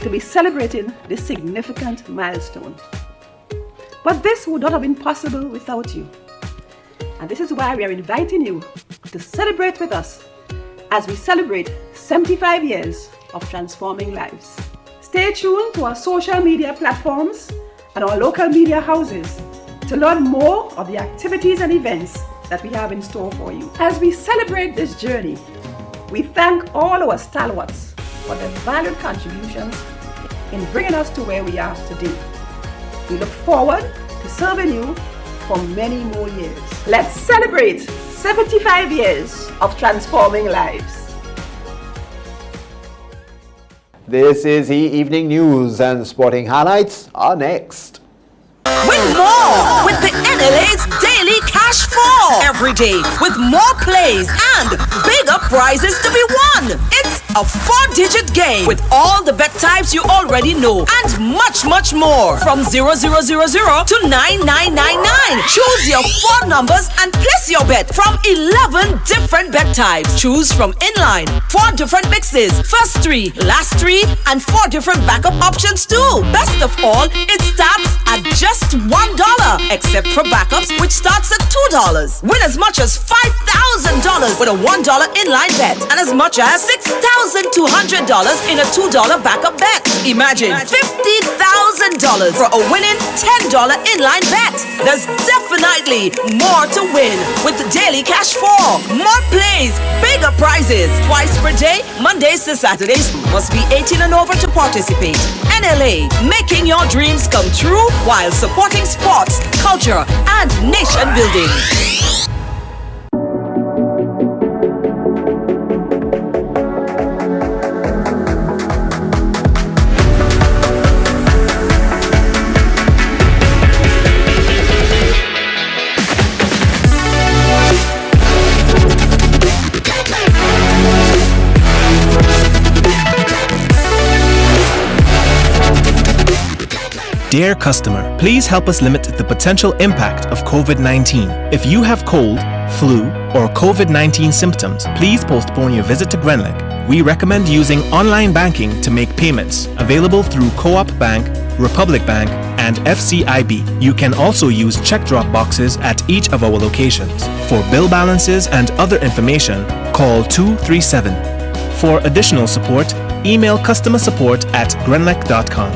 to be celebrating this significant milestone. But this would not have been possible without you. And this is why we are inviting you to celebrate with us as we celebrate 75 years of transforming lives. Stay tuned to our social media platforms and our local media houses to learn more of the activities and events that we have in store for you. As we celebrate this journey, we thank all our stalwarts for their valued contributions in bringing us to where we are today. We look forward to serving you for many more years. Let's celebrate 75 years of transforming lives. This is Evening News, and sporting highlights are next. Win more with the NLA's Daily Cash 4 every day, with more plays and bigger prizes to be won. It's a 4-digit game with all the bet types you already know and much, much more. From 0000 to 9999. Choose your 4 numbers and place your bet from 11 different bet types. Choose from inline, 4 different mixes, first 3, last 3, and 4 different backup options too. Best of all, it starts at just $1, except for backups, which starts at $2. Win as much as $5,000 with a $1 inline bet, and as much as $6,200 in a $2 backup bet. Imagine $50,000 for a winning $10 inline bet. There's definitely more to win with the Daily Cash 4. More plays, bigger prizes, twice per day, Mondays to Saturdays. Must be 18 and over to participate. NLA, making your dreams come true while supporting sports, culture, and nation building. Dear customer, please help us limit the potential impact of COVID-19. If you have cold, flu, or COVID-19 symptoms, please postpone your visit to Grenlec We recommend using online banking to make payments, available through Co-op Bank, Republic Bank, and FCIB. You can also use check drop boxes at each of our locations. For bill balances and other information, call 237. For additional support, email customersupport@grenlec.com.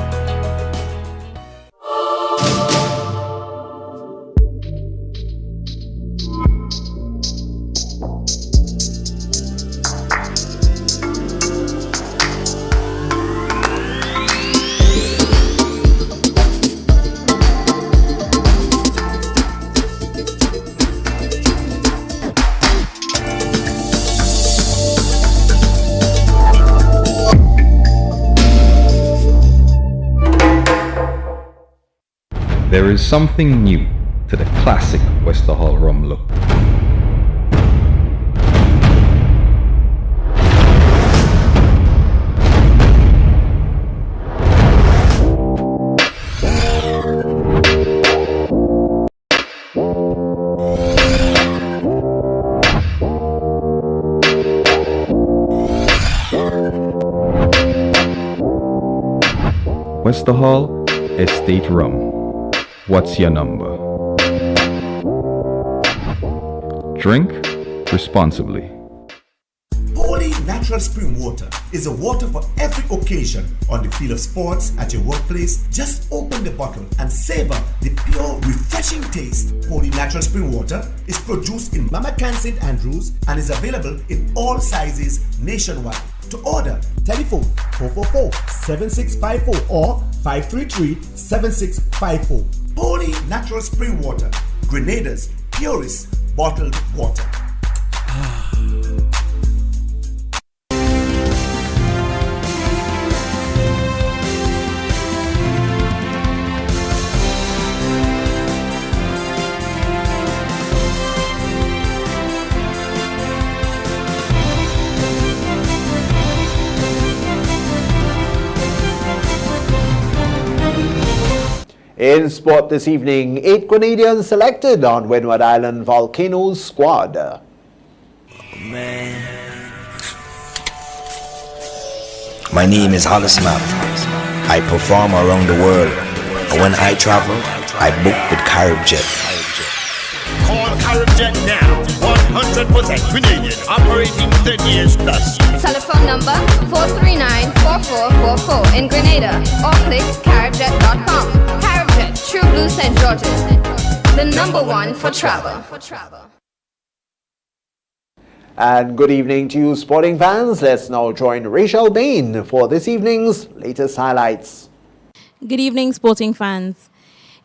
There is something new to the classic Wester Hall rum look. Wester Hall Estate Rum. What's your number? Drink responsibly. Holy Natural Spring Water is a water for every occasion. On the field of sports, at your workplace, just open the bottle and savor the pure, refreshing taste. Holy Natural Spring Water is produced in Mama Can St. Andrews and is available in all sizes nationwide. To order, telephone 444-7654 or 533-7654. Holy Natural Spring Water, Grenada's purest bottled water. In sport this evening, 8 Grenadians selected on Windward Island Volcanoes squad. My name is Hollis Map. I perform around the world. When I travel, I book with CaribJet. Call CaribJet now. 100% Grenadian, operating 10 years plus. Telephone number 439-4444 in Grenada or click caribjet.com. CaribJet, True Blue St. George's, the number one for travel. And good evening to you sporting fans. Let's now join Rachel Bain for this evening's latest highlights. Good evening, sporting fans.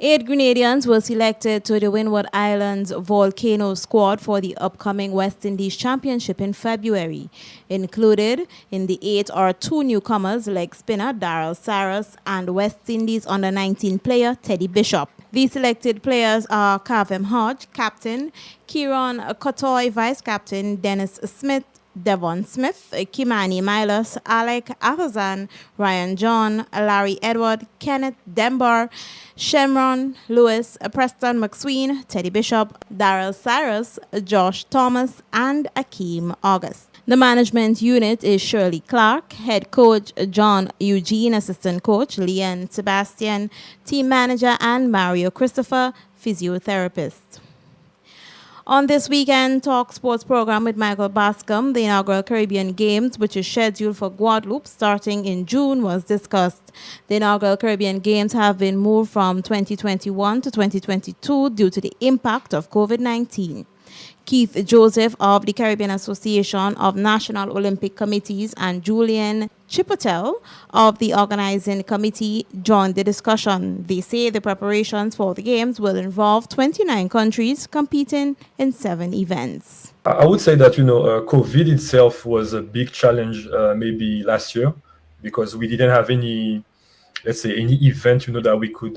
8 Grenadians were selected to the Windward Islands Volcano squad for the upcoming West Indies Championship in February. Included in the 8 are 2 newcomers, leg spinner Daryl Cyrus and West Indies under-19 player Teddy Bishop. The selected players are Kavem Hodge, captain, Kieran Kotoy, vice-captain, Dennis Smith, Devon Smith, Kimani Milos, Alec Ahazan, Ryan John, Larry Edward, Kenneth Dembar, Shemron Lewis, Preston McSween, Teddy Bishop, Daryl Cyrus, Josh Thomas, and Akeem August. The management unit is Shirley Clark, head coach John Eugene, assistant coach Leanne Sebastian, team manager, and Mario Christopher, physiotherapist. On this weekend Talk Sports program with Michael Bascom, the inaugural Caribbean Games, which is scheduled for Guadeloupe starting in June, was discussed. The inaugural Caribbean Games have been moved from 2021 to 2022 due to the impact of COVID-19. Keith Joseph of the Caribbean Association of National Olympic Committees and Julian Chipotel of the organizing committee joined the discussion. They say the preparations for the Games will involve 29 countries competing in 7 events. I would say that, COVID itself was a big challenge maybe last year because we didn't have any event, that we could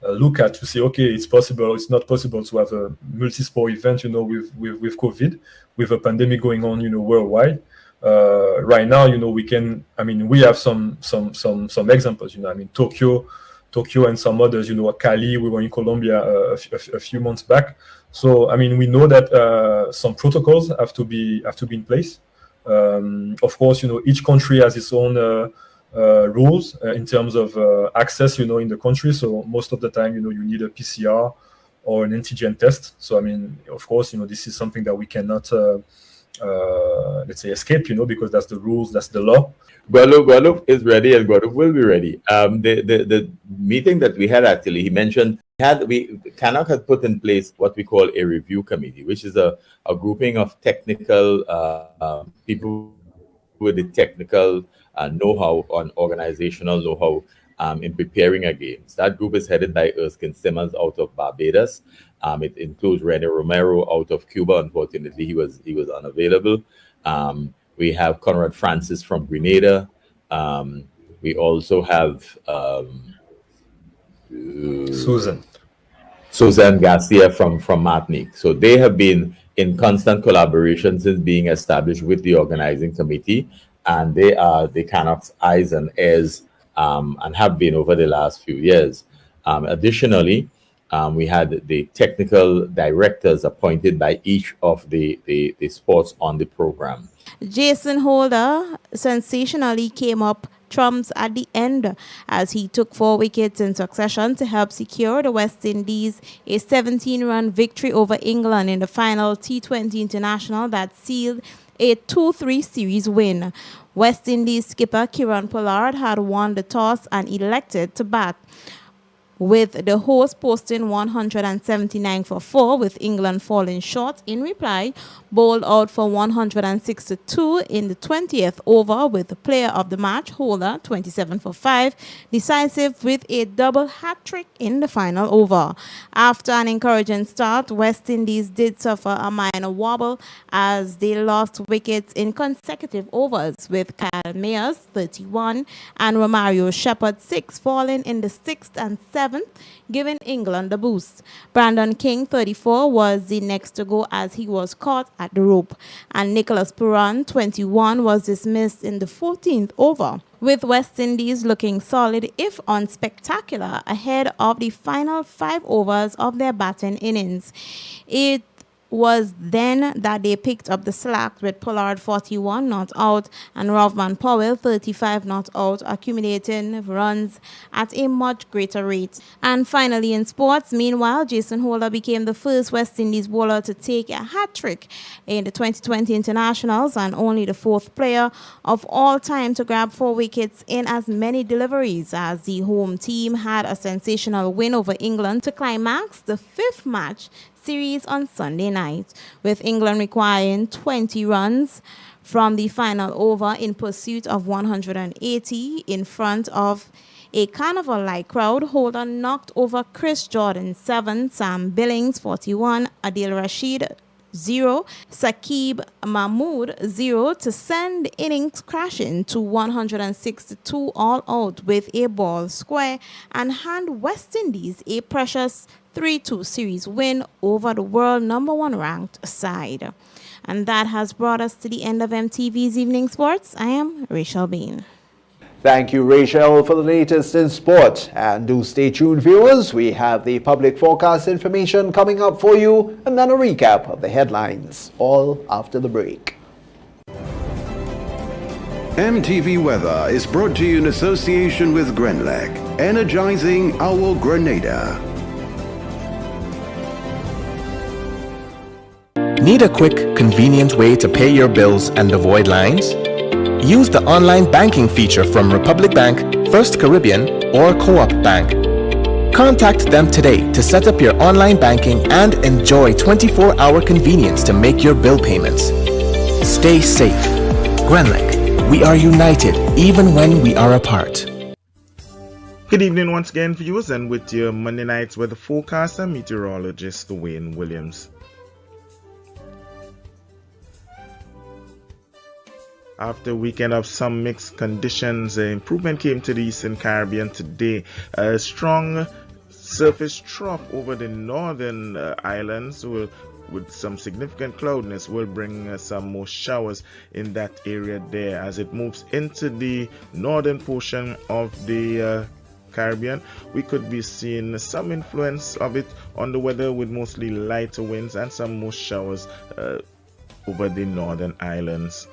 look at to say, okay, it's possible, it's not possible to have a multi-sport event, with COVID, with a pandemic going on, worldwide. Right now, we have some examples, Tokyo and some others, Cali, we were in Colombia a few months back. So, we know that some protocols have to be in place. Of course, each country has its own rules in terms of access, in the country. So most of the time, you need a PCR or an antigen test. So, I mean, of course, this is something that we cannot, let's say, escape, because that's the rules, that's the law. Guadeloupe is ready and Guadeloupe will be ready. The meeting that we had, actually, he mentioned, Cannock has put in place what we call a review committee, which is a grouping of technical people with the technical know-how on organizational know-how in preparing a games. That group is headed by Erskine Simmons out of Barbados. It includes Rene Romero out of Cuba. Unfortunately, he was unavailable. We have Conrad Francis from Grenada. We also have Susan Garcia from Martinique. So they have been in constant collaboration since being established with the organizing committee, and they are the Cannock's eyes and ears, and have been over the last few years. Additionally, we had the technical directors appointed by each of the sports on the program. Jason Holder sensationally came up trumps at the end as he took 4 wickets in succession to help secure the West Indies a 17-run victory over England in the final T20 international that sealed a 2-3 series win. West Indies skipper Kieran Pollard had won the toss and elected to bat, with the host posting 179 for 4, with England falling short. In reply, bowled out for 162 in the 20th over, with the player of the match, Holder, 27 for 5, decisive with a double hat-trick in the final over. After an encouraging start, West Indies did suffer a minor wobble as they lost wickets in consecutive overs, with Kyle Mayers, 31, and Romario Shepherd, 6, falling in the 6th and 7th, giving England the boost. Brandon King, 34, was the next to go as he was caught at the rope, and Nicholas Puran, 21, was dismissed in the 14th over, with West Indies looking solid, if unspectacular, ahead of the final 5 overs of their batting innings. It was then that they picked up the slack, with Pollard 41 not out and Rovman Powell 35 not out, accumulating runs at a much greater rate. And finally in sports, meanwhile, Jason Holder became the first West Indies bowler to take a hat-trick in the 2020 internationals, and only the 4th player of all time to grab 4 wickets in as many deliveries, as the home team had a sensational win over England to climax the 5th match series on Sunday night, with England requiring 20 runs from the final over in pursuit of 180 in front of a carnival-like crowd. Holder knocked over Chris Jordan 7, Sam Billings 41, Adil Rashid 0, Saqib Mahmood 0 to send innings crashing to 162 all out with a ball square and hand West Indies a precious 3-2 series win over the world #1 ranked side. And that has brought us to the end of MTV's Evening Sports. I am Rachel Bean. Thank you, Rachel, for the latest in sport. And do stay tuned, viewers. We have the public forecast information coming up for you, and then a recap of the headlines, all after the break. MTV Weather is brought to you in association with Grenlec, energizing our Grenada. Need a quick, convenient way to pay your bills and avoid lines? Use the online banking feature from Republic Bank, First Caribbean, or Co-op Bank. Contact them today to set up your online banking and enjoy 24-hour convenience to make your bill payments. Stay safe. Grenlec, we are united even when we are apart. Good evening once again, viewers, and with your Monday night's weather forecast, I'm meteorologist Wayne Williams. After a weekend of some mixed conditions, improvement came to the Eastern Caribbean today. A strong surface trough over the northern islands with some significant cloudiness will bring some more showers in that area there. As it moves into the northern portion of the Caribbean, we could be seeing some influence of it on the weather, with mostly lighter winds and some more showers over the northern islands.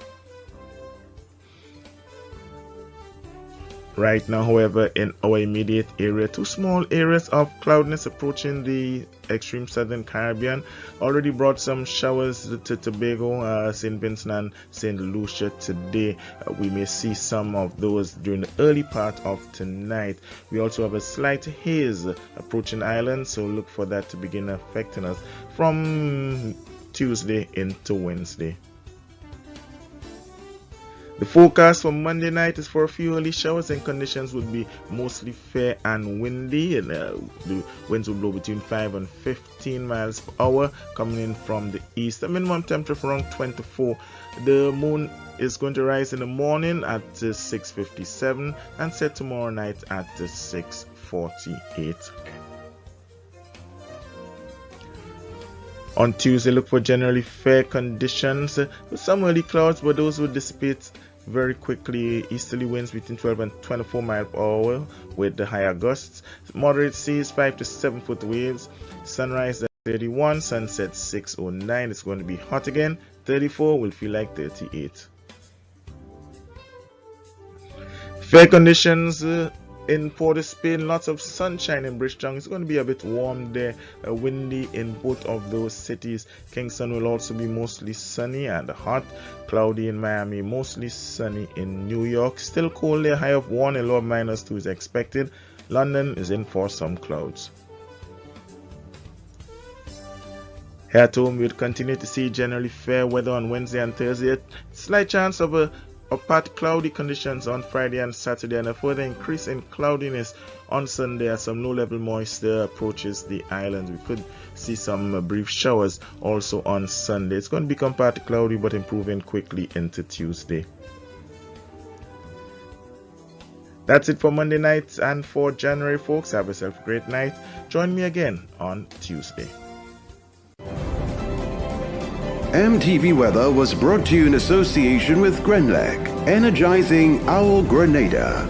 Right now, however, in our immediate area, two small areas of cloudiness approaching the extreme southern Caribbean already brought some showers to Tobago, St. Vincent and St. Lucia today. We may see some of those during the early part of tonight. We also have a slight haze approaching island, so look for that to begin affecting us from Tuesday into Wednesday. The forecast for Monday night is for a few early showers, and conditions would be mostly fair and windy. And the winds will blow between 5 and 15 miles per hour coming in from the east. The minimum temperature for around 24. The moon is going to rise in the morning at 6:57 and set tomorrow night at 6:48. On Tuesday, look for generally fair conditions with some early clouds, but those will dissipate very quickly. Easterly winds between 12 and 24 miles per hour with the higher gusts. Moderate seas, 5 to 7 foot waves. Sunrise at 31, sunset 6:09. It's going to be hot again. 34 will feel like 38. Fair conditions in Port of Spain, lots of sunshine in Bridgetown. It's going to be a bit warm there, windy in both of those cities. Kingston will also be mostly sunny and hot. Cloudy in Miami, mostly sunny in New York. Still cold there, high of 1 and low of -2 is expected. London is in for some clouds. Here at home, we'll continue to see generally fair weather on Wednesday and Thursday. Slight chance of part cloudy conditions on Friday and Saturday, and a further increase in cloudiness on Sunday as some low-level moisture approaches the islands. We could see some brief showers also on Sunday. It's going to become partly cloudy but improving quickly into Tuesday. That's it for Monday night and for January, folks. Have yourself a great night. Join me again on Tuesday. MTV Weather was brought to you in association with Grenlec, energizing our Grenada.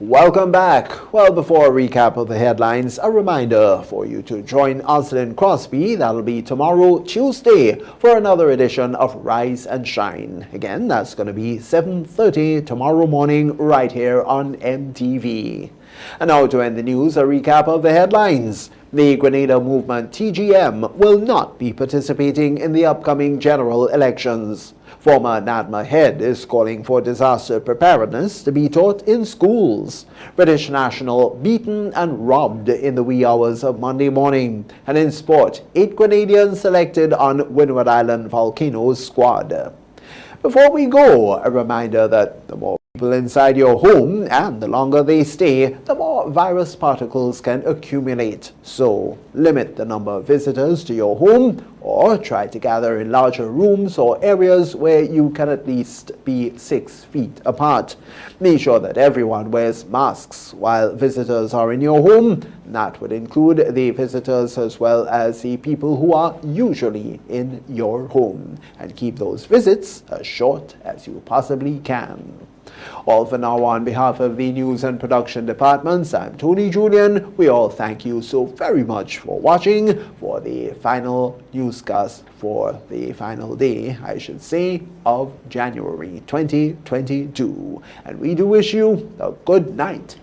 Welcome back. Well, before a recap of the headlines, a reminder for you to join Arcelyn Crosby. That'll be tomorrow, Tuesday, for another edition of Rise and Shine. Again, that's going to be 7:30 tomorrow morning right here on MTV. And now to end the news, a recap of the headlines. The Grenada Movement TGM will not be participating in the upcoming general elections. Former NADMA head is calling for disaster preparedness to be taught in schools. British national beaten and robbed in the wee hours of Monday morning. And in sport, 8 Grenadians selected on Windward Island Volcanoes squad. Before we go, a reminder that the more people inside your home and the longer they stay, the more virus particles can accumulate. So limit the number of visitors to your home, or try to gather in larger rooms or areas where you can at least be 6 feet apart. Be sure that everyone wears masks while visitors are in your home. That would include the visitors as well as the people who are usually in your home. And keep those visits as short as you possibly can. All for now, on behalf of the news and production departments, I'm Tony Julian. We all thank you so very much for watching for the final newscast for the final day, I should say, of January 2022. And we do wish you a good night.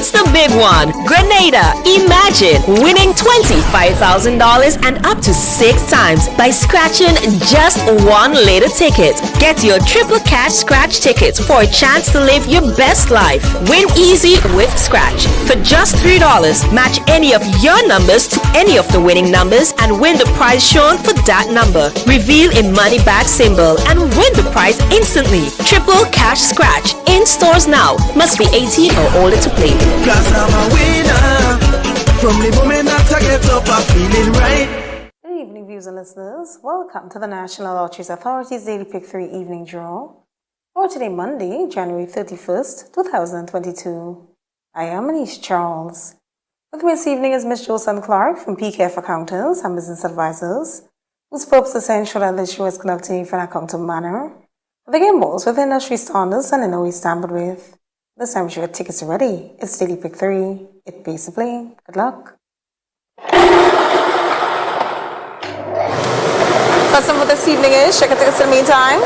It's the big one. Grenada. Imagine winning $25,000 and up to 6 times by scratching just one lotto ticket. Get your triple cash scratch ticket for a chance to live your best life. Win easy with Scratch. For just $3, match any of your numbers to any of the winning numbers and win the prize shown for that number. Reveal a money bag symbol and win the prize instantly. Triple cash scratch. In stores now. Must be 18 or older to play. Cause I'm a winner. From the moment that I get up, I'm feeling right. Good evening, viewers and listeners. Welcome to the National Lotteries Authority's Daily Pick 3 Evening Draw for today, Monday, January 31st, 2022. I am Anisha Charles. With me this evening is Ms. Jocelyn Clark from PKF Accountants and Business Advisors, whose purpose is to ensure that the show is conducted in an accountable manner. The game balls with industry standards and in always tampered with. This time, your tickets are ready. It's Daily Pick 3. It pays to play. Good luck. First number this evening is, check your tickets in the meantime.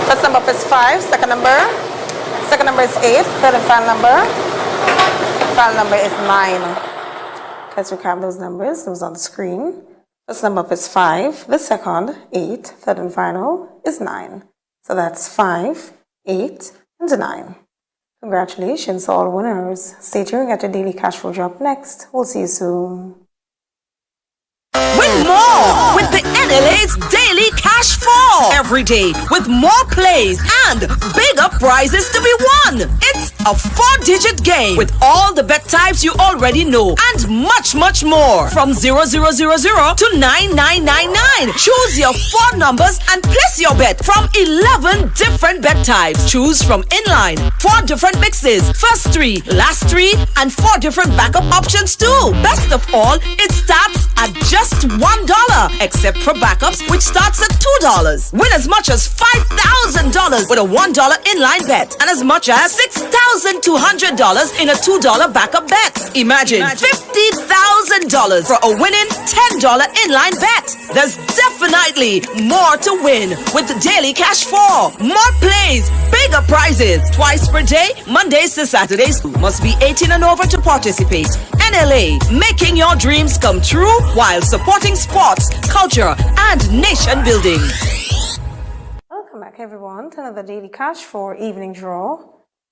First number is 5, second number. Second number is 8, third and final number. Final number is 9. Let's recap those numbers. Those on the screen. First number is 5, the second, 8, third and final is 9. So that's 5, 8, and 9. Congratulations all winners. Stay tuned, get your daily cash flow drop next. We'll see you soon. Win more with the NLA's Daily Cash Fall. Every day with more plays and bigger prizes to be won. It's a 4-digit game with all the bet types you already know and much, much more. From 0000 to 9999. Choose your 4 numbers and place your bet from 11 different bet types. Choose from inline, 4 different mixes, first 3, last 3, and 4 different backup options too. Best of all, it starts at just $1, except for backups, which starts at $2. Win as much as $5,000 with a $1 inline bet and as much as $6,200 in a $2 backup bet. Imagine $50,000 for a winning $10 inline bet. There's definitely more to win with the Daily Cash 4. More plays, bigger prizes, twice per day, Mondays to Saturdays. Must be 18 and over to participate. NLA, making your dreams come true while supporting sports, culture, and nation building. Welcome back, everyone, to another Daily Cash for Evening Draw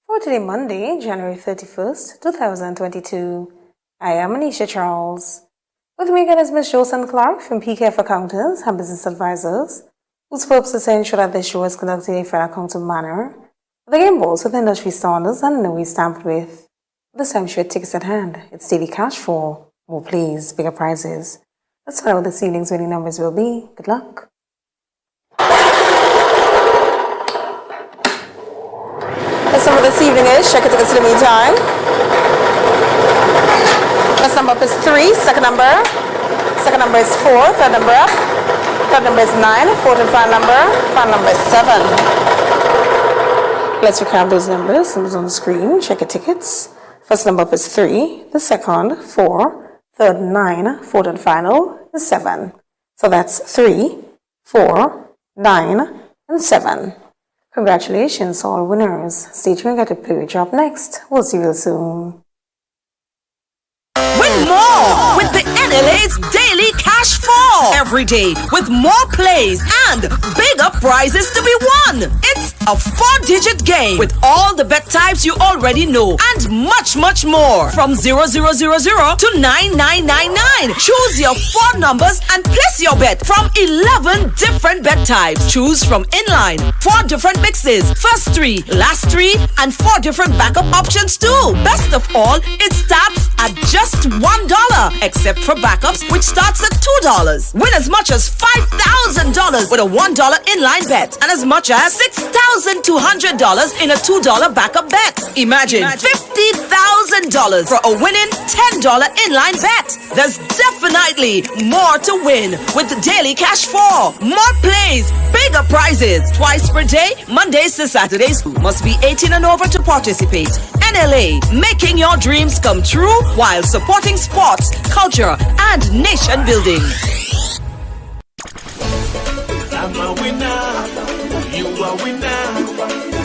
for today, Monday, January 31st, 2022. I am Anisha Charles. With me again is Ms. Jocelyn Clark from PKF Accountants and Business Advisors, whose purpose is to ensure that the show is conducted in a fair, accountable manner. The game balls with industry standards and no ways tampered with. This time, your tickets at hand. It's Daily Cash for more plays, bigger prizes. Let's find out what this evening's winning numbers will be. Good luck. First number this evening is, check your tickets in the meantime. First number is 3, second number. Second number is 4, third number up. Third number is 9, fourth and final number is 7. Let's recap those numbers. Numbers on the screen. Check your tickets. First number is 3, the second, 4, third, 9, fourth and final is 7. So that's 3, 4, 9, and 7. Congratulations, all winners. Stay tuned, get a play job next. We'll see you soon. Win more with the NLA's Daily Cash Fall. Every day with more plays and bigger prizes to be won. It's a 4-digit game with all the bet types you already know and much, much more. From 0000 to 9999. Choose your 4 numbers and place your bet from 11 different bet types. Choose from inline, 4 different mixes, first 3, last 3, and 4 different backup options too. Best of all, it starts at just $1, except for backups, which starts at $2. Win as much as $5,000 with a $1 inline bet and as much as $6,200 in a $2 backup bet. Imagine $50,000 for a winning $10 inline bet. There's definitely more to win with the Daily Cash 4. More plays, bigger prizes, twice per day, Mondays to Saturdays. Must be 18 and over to participate. NLA, making your dreams come true while supporting sports, culture, and nation building. I'm a winner, you are winner,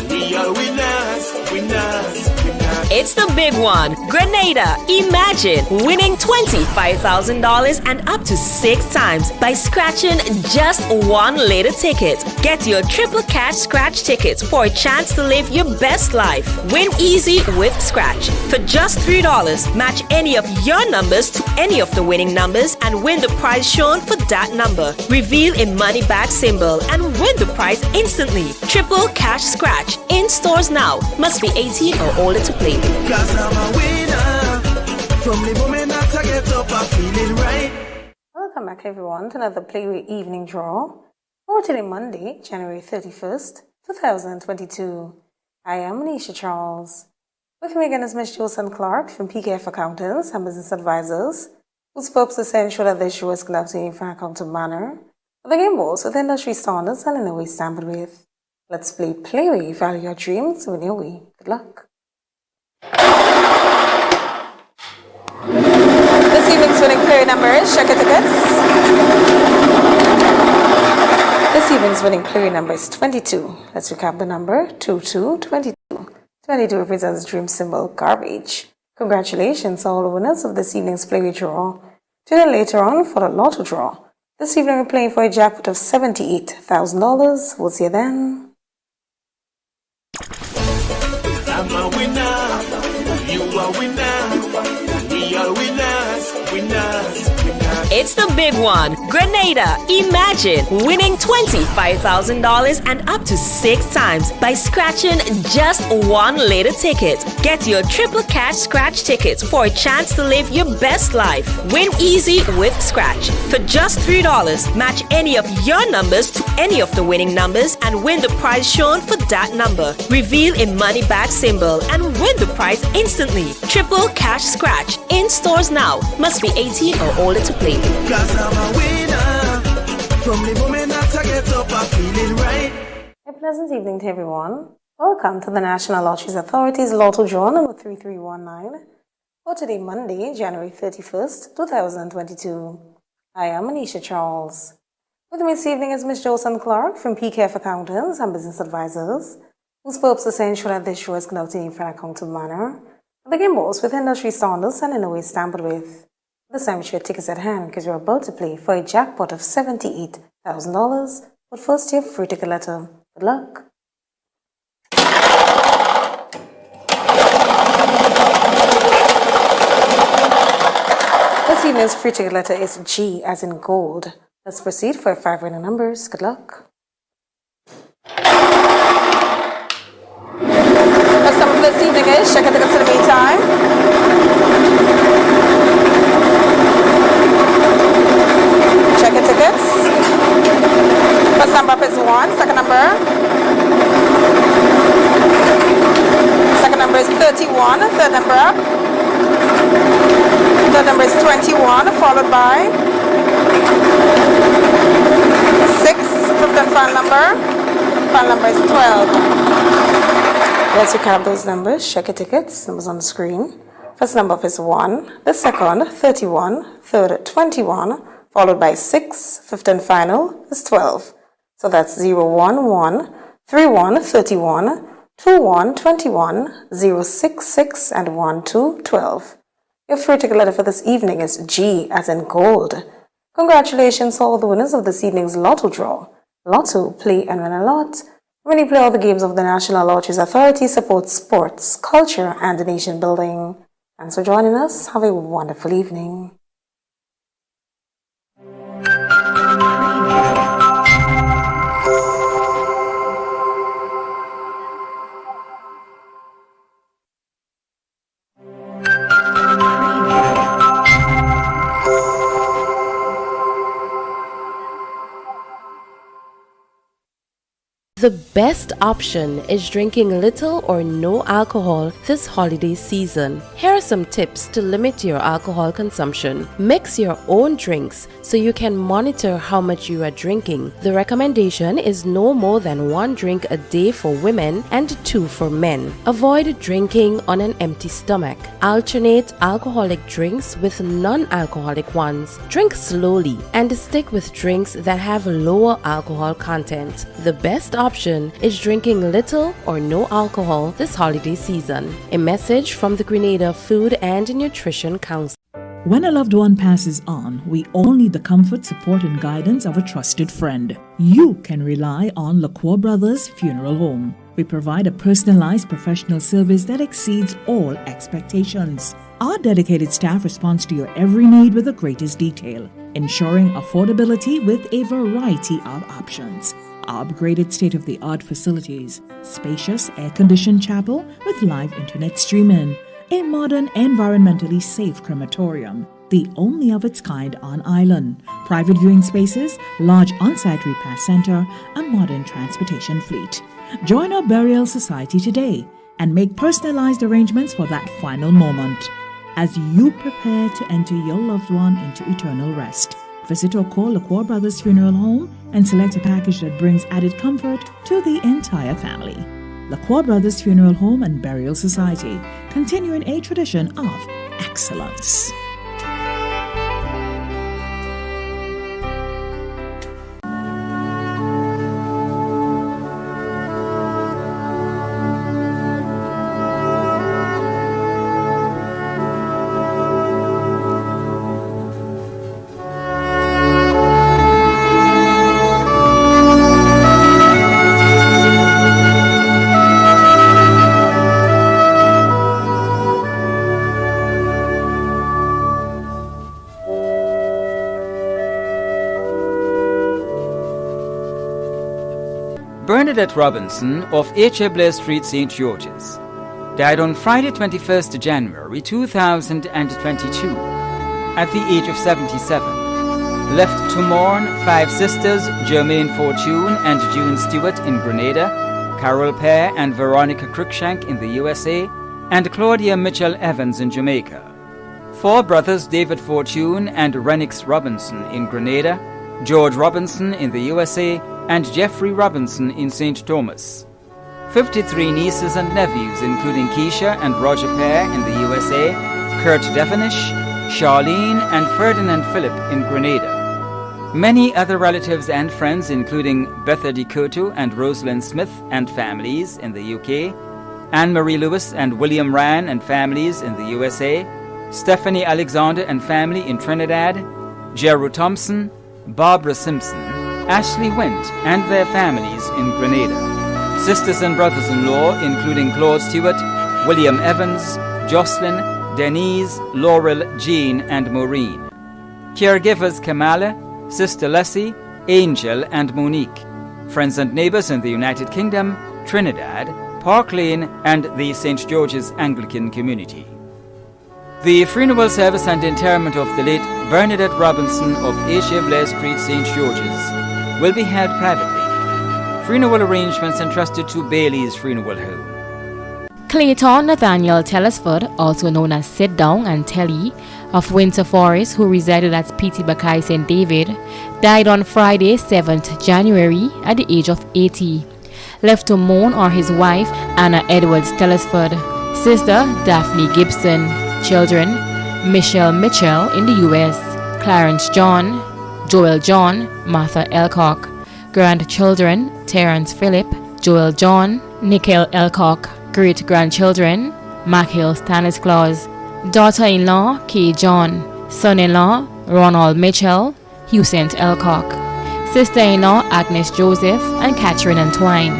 we are winners, winners, winners. It's the big one. Grenada. Imagine winning $25,000 and up to 6 times by scratching just one lotto ticket. Get your triple cash scratch tickets for a chance to live your best life. Win easy with Scratch. For just $3, match any of your numbers to any of the winning numbers and win the prize shown for that number. Reveal a money bag symbol and win the prize instantly. Triple cash scratch. In stores now. Must be 18 or older to play. Cause I'm a winner. From the moment that I get up, I'm feeling right. Welcome back, everyone, to another Playway Evening Draw for today, Monday, January 31st, 2022. I am Anisha Charles. With me again is Ms. Jolson Clark from PKF Accountants and Business Advisors, whose purpose is to ensure that this show is conducted in a fair, accountable manner, with the game balls with industry standards and in a way sampled with. Let's play Playway, value your dreams, win your way. Good luck. This evening's winning player number is check your tickets. This evening's winning player number is 22. Let's recap the number 2222. 22 represents the dream symbol garbage. Congratulations to all the winners of this evening's playway draw. Tune in later on for the lotto draw. This evening we're playing for a jackpot of $78,000. We'll see you then. I'm a winner. You are winner. We are winners. Winners. It's the big one. Grenada. Imagine winning $25,000 and up to 6 times by scratching just one lotto ticket. Get your triple cash scratch tickets for a chance to live your best life. Win easy with Scratch. For just $3, match any of your numbers to any of the winning numbers and win the prize shown for that number. Reveal a money bag symbol and win the prize instantly. Triple cash scratch. In stores now. Must be 18 or older to play. Cause I'm a winner. From the moment that I get up, I'm feeling right. A pleasant evening to everyone. Welcome to the National Lotteries Authority's Lotto Draw number 3319 for today, Monday, January 31st, 2022. I am Anisha Charles. With me this evening is Ms. Jolson Clark from PKF Accountants and Business Advisors, whose purpose is to ensure that this show is conducted in a fair, accountable manner. The game balls with industry standards and in a way stamped with. This time, with your tickets at hand because you're about to play for a jackpot of $78,000. But first, your free ticket letter. Good luck. This evening's free ticket letter is G as in gold. Let's proceed for 5 winning numbers. Good luck. First number this evening is check your tickets in the meantime. Check your tickets. First number is 1. Second number. Second number is 31. Third number. Third number is 21, followed by 6. Fifth and final number. Final number is 12. Let's recap those numbers. Check your tickets. Numbers on the screen. First number is 1. The second, 31. Third, 21. Followed by 6, fifth and final is 12. So that's 0, 1, 1, 3, 1, 31, 2, 1, 21, 0, 6, 6, and 1, 2, 12. Your free ticket letter for this evening is G as in gold. Congratulations to all the winners of this evening's Lotto draw. Lotto, play and win a lot. When you play all the games of the National Lotteries Authority, supports sports, culture, and nation building. Thanks for joining us. Have a wonderful evening. The best option is drinking little or no alcohol this holiday season. Here are some tips to limit your alcohol consumption. Mix your own drinks so you can monitor how much you are drinking. The recommendation is no more than 1 drink a day for women and 2 for men. Avoid drinking on an empty stomach. Alternate alcoholic drinks with non-alcoholic ones. Drink slowly and stick with drinks that have lower alcohol content. The best option option is drinking little or no alcohol this holiday season. A message from the Grenada Food and Nutrition Council. When a loved one passes on, we all need the comfort, support, and guidance of a trusted friend. You can rely on LaCour Brothers Funeral Home. We provide a personalized professional service that exceeds all expectations. Our dedicated staff responds to your every need with the greatest detail, ensuring affordability with a variety of options. Our upgraded state-of-the-art facilities, spacious air-conditioned chapel with live internet streaming, a modern, environmentally safe crematorium, the only of its kind on island, private viewing spaces, large on-site repast center, a modern transportation fleet. Join our burial society today and make personalized arrangements for that final moment. As you prepare to enter your loved one into eternal rest, visit or call LaCour Brothers Funeral Home and select a package that brings added comfort to the entire family. LaCour Brothers Funeral Home and Burial Society, continuing a tradition of excellence. Bernadette Robinson of H.A. Blair Street, St. George's, died on Friday 21st January 2022 at the age of 77. Left to mourn 5 sisters, Jermaine Fortune and June Stewart in Grenada, Carol Pear and Veronica Cruikshank in the USA, and Claudia Mitchell Evans in Jamaica. 4 brothers, David Fortune and Renix Robinson in Grenada, George Robinson in the USA, and Jeffrey Robinson in St. Thomas. 53 nieces and nephews, including Keisha and Roger Pear in the USA, Kurt Devenish, Charlene and Ferdinand Phillip in Grenada. Many other relatives and friends, including Betha DeCoto and Rosalind Smith and families in the UK, Anne-Marie Lewis and William Ryan and families in the USA, Stephanie Alexander and family in Trinidad, Jeru Thompson, Barbara Simpson, Ashley Went and their families in Grenada. Sisters and brothers-in-law, including Claude Stewart, William Evans, Jocelyn, Denise, Laurel, Jean, and Maureen. Caregivers Kamala, Sister Leslie, Angel, and Monique. Friends and neighbors in the United Kingdom, Trinidad, Park Lane, and the St. George's Anglican community. The funeral service and interment of the late Bernadette Robinson of H.A. Blair Street, St. George's, will be held privately. Funeral arrangements entrusted to Bailey's Funeral Home. Clayton Nathaniel Telesford, also known as Sit Down and Telly, of Windsor Forest, who resided at P.T. Buckeye St. David, died on Friday, 7th January, at the age of 80. Left to mourn are his wife, Anna Edwards Telesford, sister, Daphne Gibson, children, Michelle Mitchell in the U.S., Clarence John, Joel John, Martha Elcock, grandchildren, Terence Phillip, Joel John, Nikhil Elcock, great-grandchildren, Makhil Stanislaus, daughter-in-law, Kay John, son-in-law, Ronald Mitchell, Hussein Elcock, sister-in-law, Agnes Joseph and Catherine Antwine,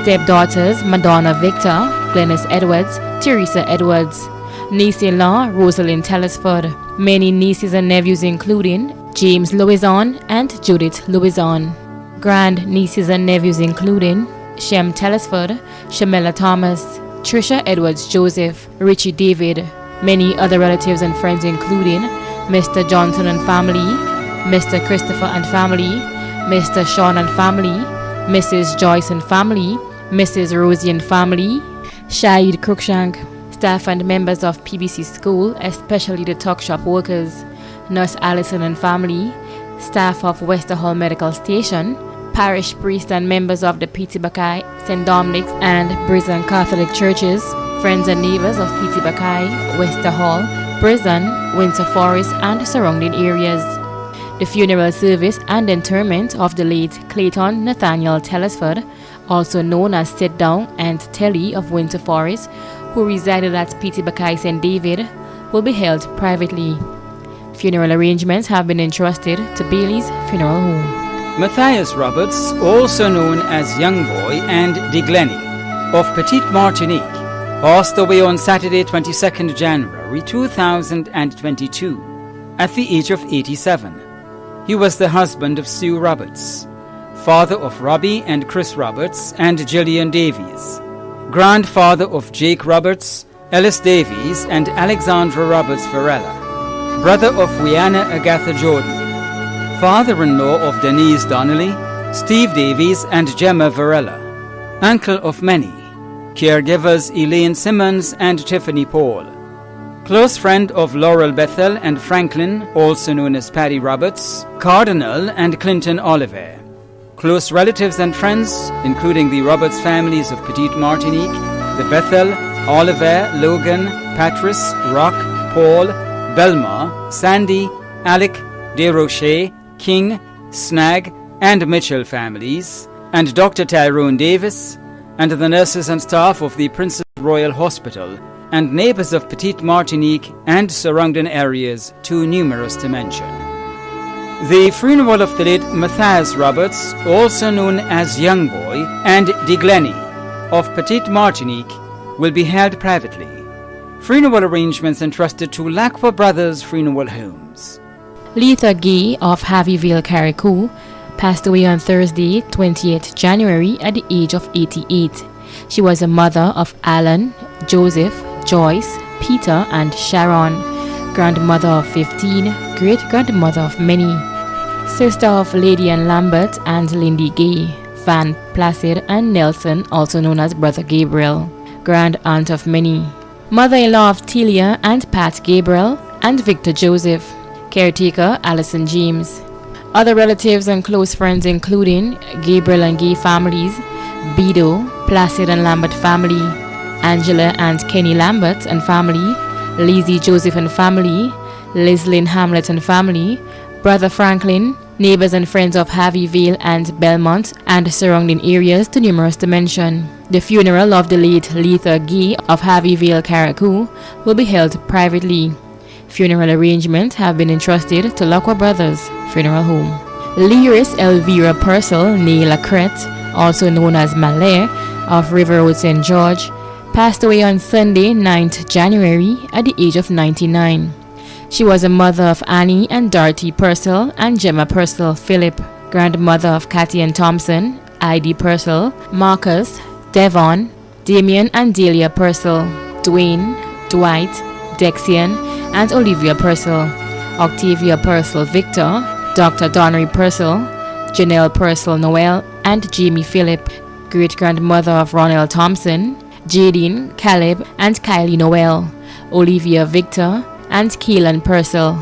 stepdaughters, Madonna Victor, Glennis Edwards, Teresa Edwards, niece-in-law, Rosalind Telesford, many nieces and nephews including James Louison and Judith Louison, grand-nieces and nephews including Shem Telesford, Shamela Thomas, Trisha Edwards Joseph, Richie David, many other relatives and friends including Mr. Johnson and family, Mr. Christopher and family, Mr. Sean and family, Mrs. Joyce and family, Mrs. Rosie and family, Shahid Cruikshank, staff and members of PBC School, especially the tuck shop workers, Nurse Allison and family, staff of Westerhall Medical Station, parish priest and members of the P.T. Buckeye, St. Dominic's and Brisbane Catholic churches, friends and neighbors of P.T. Buckeye, Westerhall, Brisbane, Windsor Forest and surrounding areas. The funeral service and interment of the late Clayton Nathaniel Telesford also known as Sit Down and Telly of Winter Forest, who resided at P.T. Bakai St. David, will be held privately. Funeral arrangements have been entrusted to Bailey's Funeral Home. Matthias Roberts, also known as Young Boy and De Glenny of Petite Martinique, passed away on Saturday 22nd January 2022 at the age of 87. He was the husband of Sue Roberts, father of Robbie and Chris Roberts and Gillian Davies, grandfather of Jake Roberts, Ellis Davies and Alexandra Roberts Varela, brother of Rihanna Agatha Jordan, father-in-law of Denise Donnelly, Steve Davies and Gemma Varela, uncle of many, caregivers Elaine Simmons and Tiffany Paul, close friend of Laurel Bethel and Franklin, also known as Patty Roberts, Cardinal and Clinton Oliver, close relatives and friends including the Roberts families of Petite Martinique, the Bethel, Oliver, Logan, Patrice, Rock, Paul, Belmar, Sandy, Alec, DeRoche, King, Snag, and Mitchell families, and Dr. Tyrone Davis, and the nurses and staff of the Princess Royal Hospital, and neighbors of Petite Martinique and surrounding areas too numerous to mention. The funeral of the late Matthias Roberts, also known as Young Boy, and De Glenny of Petite Martinique, will be held privately. Funeral arrangements entrusted to Lacqua Brothers Funeral Homes. Letha Gay of Harveyville, Carriacou, passed away on Thursday, 28th January at the age of 88. She was a mother of Alan, Joseph, Joyce, Peter, and Sharon, grandmother of 15, great-grandmother of many, sister of Lady Ann Lambert and Lindy Gay, Van Placid and Nelson, also known as Brother Gabriel, grand aunt of many, mother-in-law of Telia and Pat Gabriel, and Victor Joseph, caretaker Allison James. Other relatives and close friends including Gabriel and Gay families, Bido, Placid and Lambert family, Angela and Kenny Lambert and family, Lizzie Joseph and family, Lislyn Hamlet and family, Brother Franklin, neighbors and friends of Harveyville and Belmont and surrounding areas too numerous to mention. The funeral of the late Letha Gay of Harveyville, Carriacou will be held privately. Funeral arrangements have been entrusted to Lacqua Brothers Funeral Home. Lyris Elvira Purcell née Lacrette, also known as Malay, of River Road, St. George, passed away on Sunday, 9th January at the age of 99. She was a mother of Annie and Dorothy Purcell and Gemma Purcell Phillip, grandmother of Kathy and Thompson, I.D. Purcell, Marcus, Devon, Damien and Delia Purcell, Dwayne, Dwight, Dexian, and Olivia Purcell, Octavia Purcell Victor, Dr. Donnery Purcell, Janelle Purcell Noel, and Jamie Phillip, great-grandmother of Ronald Thompson, Jadine, Caleb, and Kylie Noel, Olivia Victor, and Keelan Purcell,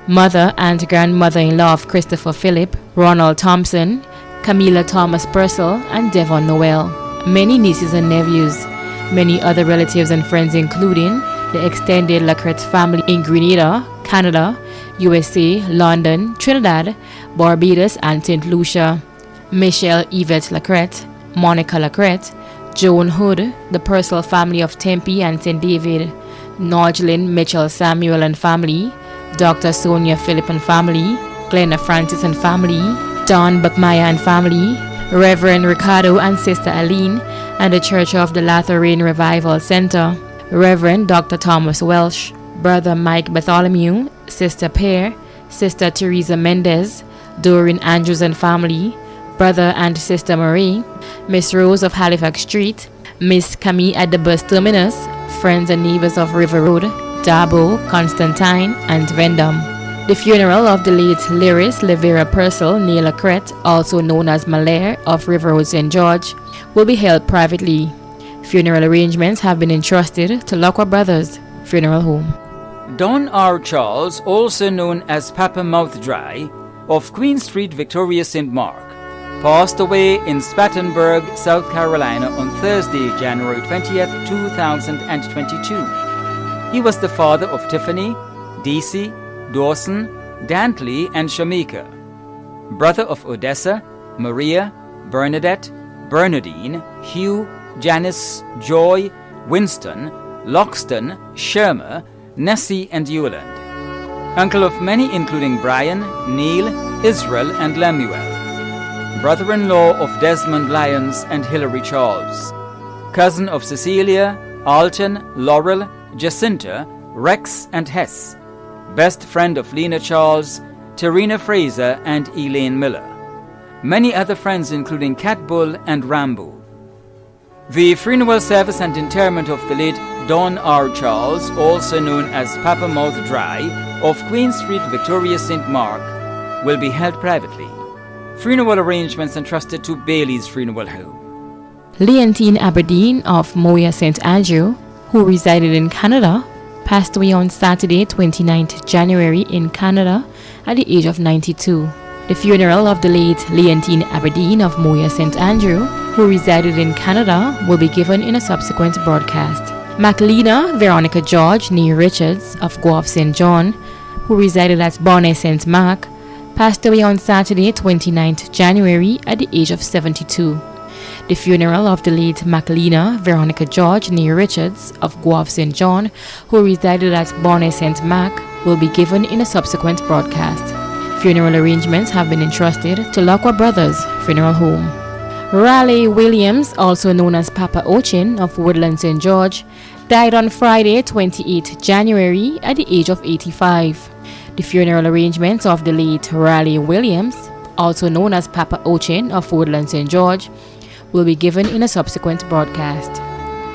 mother and grandmother-in-law of Christopher Phillip, Ronald Thompson, Camila Thomas Purcell, and Devon Noel. Many nieces and nephews, many other relatives and friends including the extended Lacrette family in Grenada, Canada, USA, London, Trinidad, Barbados, and St. Lucia, Michelle Yvette Lacrette, Monica Lacrette, Joan Hood, the Purcell family of Tempe and St. David, Norgelyn Mitchell Samuel and family, Dr. Sonia Phillip and family, Glenna Francis and family, Don Buckmeyer and family, Reverend Ricardo and Sister Aline, and the Church of the Latter-Rain Revival Center, Reverend Dr. Thomas Welsh, Brother Mike Bartholomew, Sister Pear, Sister Teresa Mendez, Doreen Andrews and family, Brother and Sister Marie, Miss Rose of Halifax Street, Miss Camille at the bus terminus, friends and neighbors of River Road, Dabo, Constantine, and Vendom. The funeral of the late Lyris Levera Purcell née Lacrette, also known as Malay, of River Road, St. George, will be held privately. Funeral arrangements have been entrusted to Lacqua Brothers Funeral Home. Don R. Charles, also known as Papa Mouthdry, of Queen Street, Victoria, St. Mark, passed away in Spartanburg, South Carolina on Thursday, January 20th, 2022. He was the father of Tiffany, Daisy, Dawson, Dantley, and Shamika, brother of Odessa, Maria, Bernadette, Bernardine, Hugh, Janice, Joy, Winston, Loxton, Shermer, Nessie and Euland. Uncle of many including Brian, Neil, Israel and Lemuel. Brother-in-law of Desmond Lyons and Hilary Charles. Cousin of Cecilia, Alton, Laurel, Jacinta, Rex and Hess. Best friend of Lena Charles, Terina Fraser and Elaine Miller. Many other friends including Cat Bull and Rambo. The funeral service and interment of the late Don R. Charles, also known as Papa Mouth Dry, of Queen Street, Victoria St. Mark, will be held privately. Funeral arrangements entrusted to Bailey's Funeral Home. Leontine Aberdeen of Moya St. Andrew, who resided in Canada, passed away on Saturday, 29th January in Canada at the age of 92. The funeral of the late Leontine Aberdeen of Moya St. Andrew, who resided in Canada, will be given in a subsequent broadcast. Maclena Veronica George Nee Richards of Guelph St. John, who resided at Bonnet St. Mark, passed away on Saturday, 29th January at the age of 72. The funeral of the late Maclena Veronica George Nee Richards of Guelph St. John, who resided at Bonnet St. Mark, will be given in a subsequent broadcast. Funeral arrangements have been entrusted to Lacqua Brothers Funeral Home. Raleigh Williams, also known as Papa Ochin of Woodland St. George, died on Friday, 28 January at the age of 85. The funeral arrangements of the late Raleigh Williams, also known as Papa Ochin of Woodland St. George, will be given in a subsequent broadcast.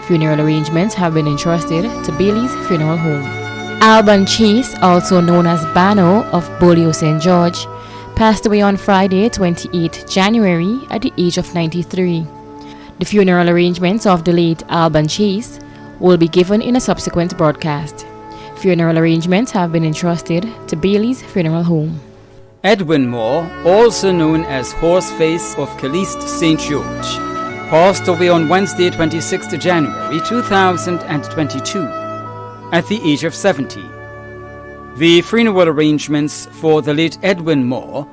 Funeral arrangements have been entrusted to Bailey's Funeral Home. Alban Chase, also known as Bano of Bolio St. George, passed away on Friday, 28 January at the age of 93. The funeral arrangements of the late Alban Chase will be given in a subsequent broadcast. Funeral arrangements have been entrusted to Bailey's Funeral Home. Edwin Moore, also known as Horseface of Caliste St. George, passed away on Wednesday, 26 January 2022 at the age of 70. The funeral arrangements for the late Edwin Moore,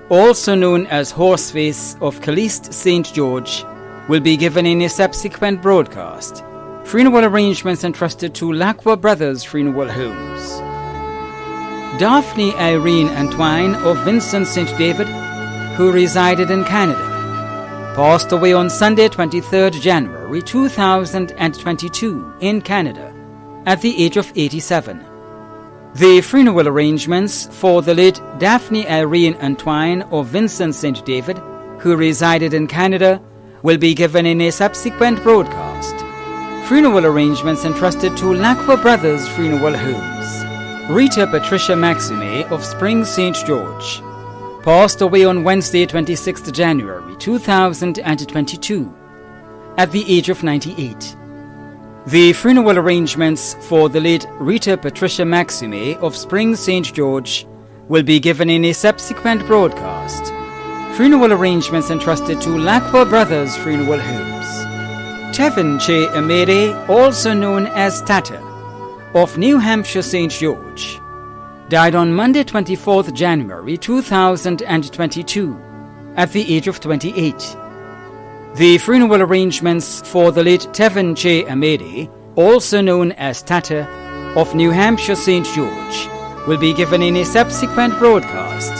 also known as Horseface of Caliste St. George, will be given in a subsequent broadcast. Funeral arrangements entrusted to Lacqua Brothers Funeral Homes. Daphne Irene Antoine of Vincent St. David, who resided in Canada, passed away on Sunday, 23rd January 2022 in Canada at the age of 87. The funeral arrangements for the late Daphne Irene Antoine of Vincent St. David, who resided in Canada, will be given in a subsequent broadcast. Funeral arrangements entrusted to Lacqua Brothers Funeral Homes. Rita Patricia Maxime of Springs St. George passed away on Wednesday, 26th January 2022 at the age of 98. The funeral arrangements for the late Rita Patricia Maxime of Springs St. George will be given in a subsequent broadcast. Funeral arrangements entrusted to Lacqua Brothers Funeral Homes. Tevin Che Amede, also known as Tata, of New Hampshire St. George, died on Monday, 24th January 2022 at the age of 28. The funeral arrangements for the late Tevin Che Amede, also known as Tata, of New Hampshire St. George, will be given in a subsequent broadcast.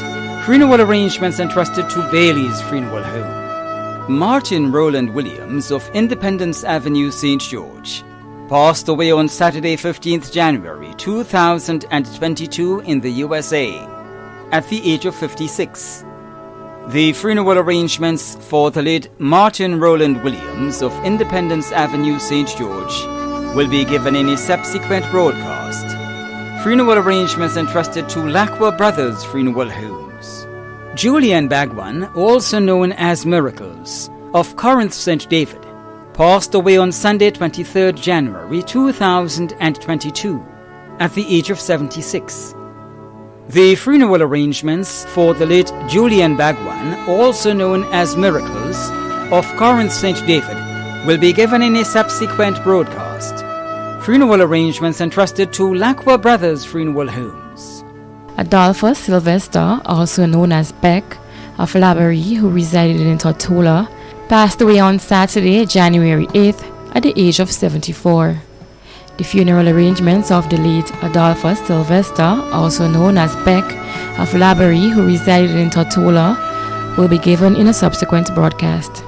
Funeral arrangements entrusted to Bailey's Funeral Home. Martin Roland Williams of Independence Avenue, St. George, passed away on Saturday, 15th January 2022 in the USA at the age of 56. The funeral arrangements for the late Martin Roland Williams of Independence Avenue, St. George, will be given in a subsequent broadcast. Funeral arrangements entrusted to Lacqua Brothers Funeral Homes. Julian Bagwan, also known as Miracles, of Corinth St. David, passed away on Sunday, 23rd January 2022 at the age of 76. The funeral arrangements for the late Julian Bagwan, also known as Miracles, of Corinth St. David, will be given in a subsequent broadcast. Funeral arrangements entrusted to Lacqua Brothers Funeral Homes. Adolphus Sylvester, also known as Beck, of Laborie, who resided in Tortola, passed away on Saturday, January 8th, at the age of 74. The funeral arrangements of the late Adolphus Sylvester, also known as Beck, of Laborie, who resided in Tortola, will be given in a subsequent broadcast.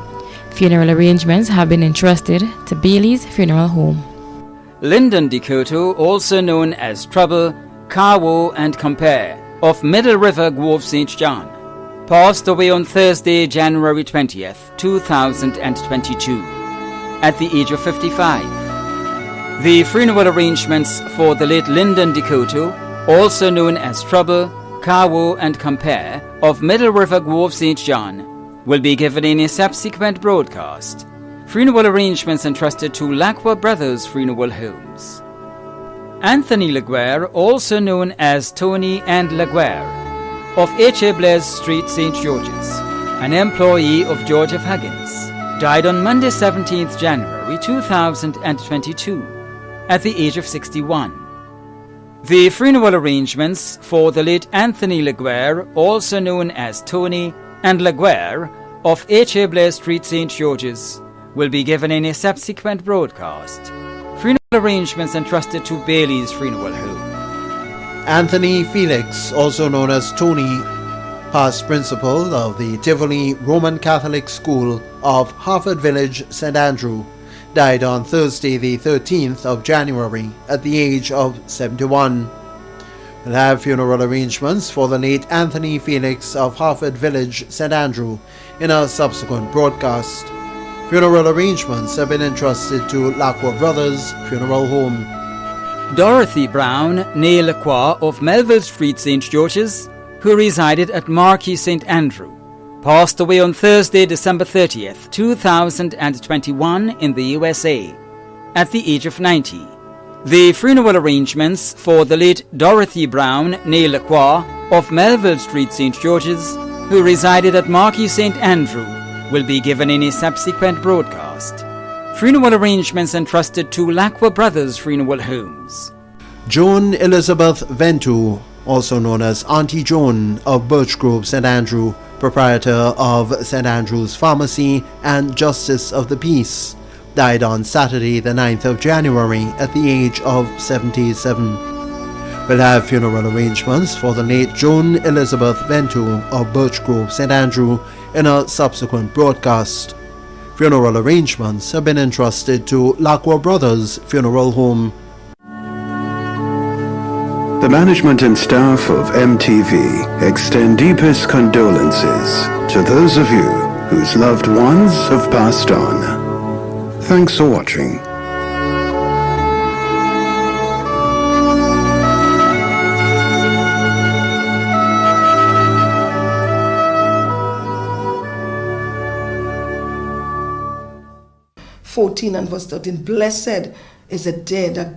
Funeral arrangements have been entrusted to Bailey's Funeral Home. Lyndon Decoto, also known as Trouble, Carwo and Compare, of Middle River, Grove St. John, passed away on Thursday, January 20th, 2022, at the age of 55. The funeral arrangements for the late Lyndon Decoto, also known as Trouble, Carwo and Compare, of Middle River, Grove St. John, will be given in a subsequent broadcast. Funeral arrangements entrusted to Lacroix Brothers Funeral Homes. Anthony Laguerre, also known as Tony and Laguerre, of H.A. Blaise Street, St. George's, an employee of George F. Huggins, died on Monday, 17th January 2022, at the age of 61. The funeral arrangements for the late Anthony Laguerre, also known as Tony and Laguerre, of H.A. Blaise Street, St. George's, will be given in a subsequent broadcast. Funeral arrangements entrusted to Bailey's Funeral Home. Anthony Felix, also known as Tony, past principal of the Tivoli Roman Catholic School of Harvard Village, St. Andrew, died on Thursday the 13th of January at the age of 71. We'll have funeral arrangements for the late Anthony Felix of Harvard Village, St. Andrew, in a subsequent broadcast. Funeral arrangements have been entrusted to Lacroix Brothers Funeral Home. Dorothy Brown, née Lacroix of Melville Street, St. George's, who resided at Marquis St. Andrew, passed away on Thursday, December 30th, 2021 in the USA, at the age of 90. The funeral arrangements for the late Dorothy Brown, née Lacroix, of Melville Street, St. George's, who resided at Marquis St. Andrew, will be given in a subsequent broadcast. Funeral arrangements entrusted to Lacroix Brothers Funeral Homes. Joan Elizabeth Ventu, also known as Auntie Joan of Birch Grove, St. Andrew, proprietor of St. Andrew's Pharmacy and Justice of the Peace, died on Saturday the 9th of January at the age of 77. We'll have funeral arrangements for the late Joan Elizabeth Ventu of Birch Grove, St. Andrew, in a subsequent broadcast. Funeral arrangements have been entrusted to Lacroix Brothers Funeral Home. The management and staff of MTV extend deepest condolences to those of you whose loved ones have passed on. Thanks for watching. And verse 13, blessed is the day that